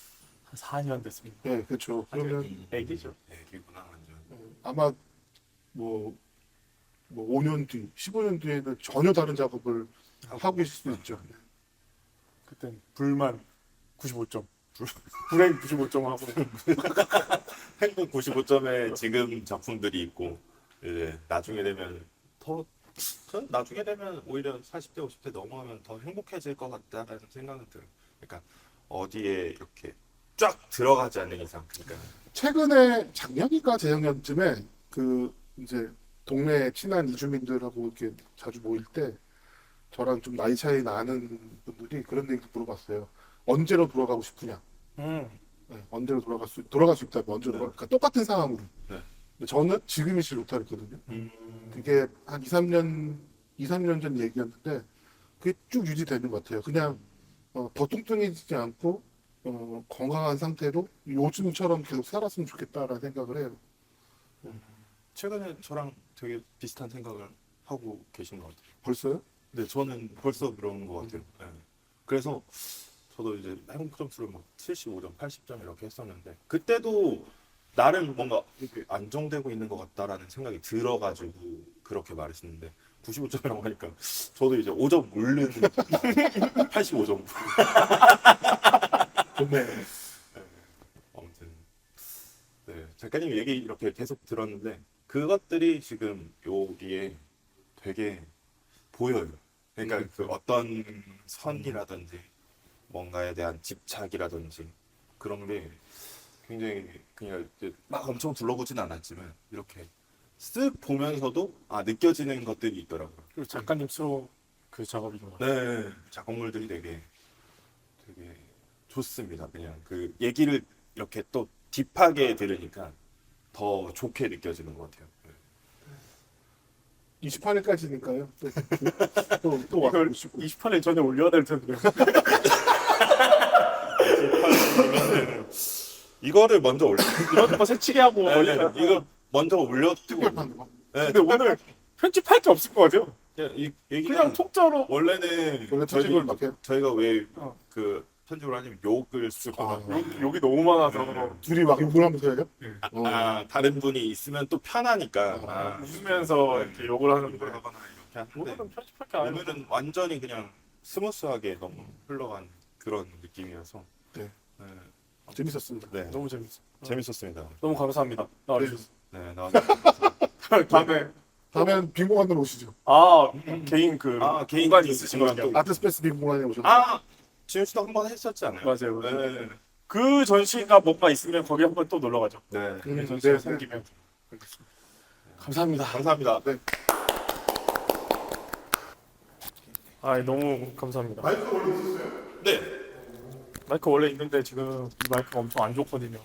4년 됐습니다. 네, 그렇죠. 그러면 애기죠. 얘기구나 완전. 아마 뭐 5년 뒤, 15년 뒤에는 전혀 다른 작업을 하고 계실 수도 있죠. 그땐 불만 95점. 불행 95점 하고 행복 95점에 지금 작품들이 있고 이제 나중에 되면 전 나중에 되면 오히려 40대 50대 넘어가면 더 행복해질 것 같다는 생각은 들어요. 그러니까 어디에 이렇게 쫙 들어가지 않는 이상 그러니까 최근에 작년인가 재작년쯤에 그 이제 동네 친한 이주민들하고 이렇게 자주 모일 때 저랑 좀 나이 차이 나는 분들이 그런 얘기 물어봤어요. 언제로 돌아가고 싶으냐? 네, 언제로 돌아갈 수 있다면 언제로 그러니까 똑같은 상황으로. 네. 근데 저는 지금이 제일 좋다 그랬거든요. 그게 한 2, 3년 전 얘기였는데 그게 쭉 유지되는 것 같아요. 그냥 더 뚱뚱해지지 않고 건강한 상태로 요즘처럼 계속 살았으면 좋겠다라는 생각을 해요. 최근에 저랑 되게 비슷한 생각을 하고 계신 것 같아요. 벌써요? 네, 저는 벌써 그런 것 같아요. 네. 그래서 저도 이제 행복 점수를 막 75점, 80점 이렇게 했었는데 그때도 나름 뭔가 이렇게 안정되고 있는 것 같다라는 생각이 들어가지고 그렇게 말했었는데 95점이라고 하니까 저도 이제 5점 오르는 85점. 좋네. 아무튼 네, 작가님 얘기 이렇게 계속 들었는데 그것들이 지금 여기에 되게 보여요. 그러니까 그 어떤 선이라든지 뭔가에 대한 집착이라든지 그런 게 굉장히 그냥 이제 막 엄청 둘러보진 않았지만 이렇게 쓱 보면서도 느껴지는 것들이 있더라고요. 그리고 작가님 스스로 그 작업이 좀 네, 작업물들이 되게 좋습니다. 그냥 그 얘기를 이렇게 또 딥하게 들으니까 더 좋게 느껴지는 것 같아요. 네. 28일까지니까요. 또 와서 이걸 보시고. 28일 전에 올려야 될 텐데. 이거를 먼저 올려. 이런 거 새치기 하고 올리면 이거 먼저 올려두고. 특별판 거. 네, 근데 오늘 편집할 게 없을 것 같아요. 그냥 이 얘기가 그냥 톡자로 원래는 원래 편집을 막 해요. 저희가 왜 어. 그 편집을 하냐면 욕을 쓰고 여기 너무 많아서 둘이 막 욕을 하면서 해요? 다른 분이 있으면 또 편하니까 웃으면서 이렇게 욕을 하는데 욕을 하거나 이렇게 하는데 오늘은 편집할 게 아니에요. 오늘은 완전히 그냥 스무스하게 너무 흘러간 그런 느낌이어서 네. 네, 재밌었습니다. 네. 너무 재밌어. 재밌었습니다. 너무 감사합니다. 나와주셔서. 네, 나와주셔서. 다음에 다음엔 빈공간으로 오시죠. 개인 그 개인 공간이 그 있으신 공간 거죠. 또- 아트스페이스 빈공간에 오셔서. 지훈 씨도 한 번 했었지 않아요? 맞아요. 네. 그 전시가 뭔가 있으면 거기 한번 또 놀러 가죠. 네. 그 전시가 네, 생기면. 감사합니다. 감사합니다. 네. 너무 감사합니다. 마이크 원래 있었어요? 네. 마이크 원래 있는데 지금 이 마이크가 엄청 안 좋거든요.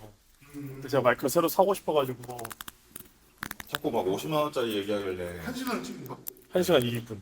근데 제가 마이크를 새로 사고 싶어가지고 자꾸 막 50만 원짜리 얘기하길래 1시간 찍은 거. 1시간 20분.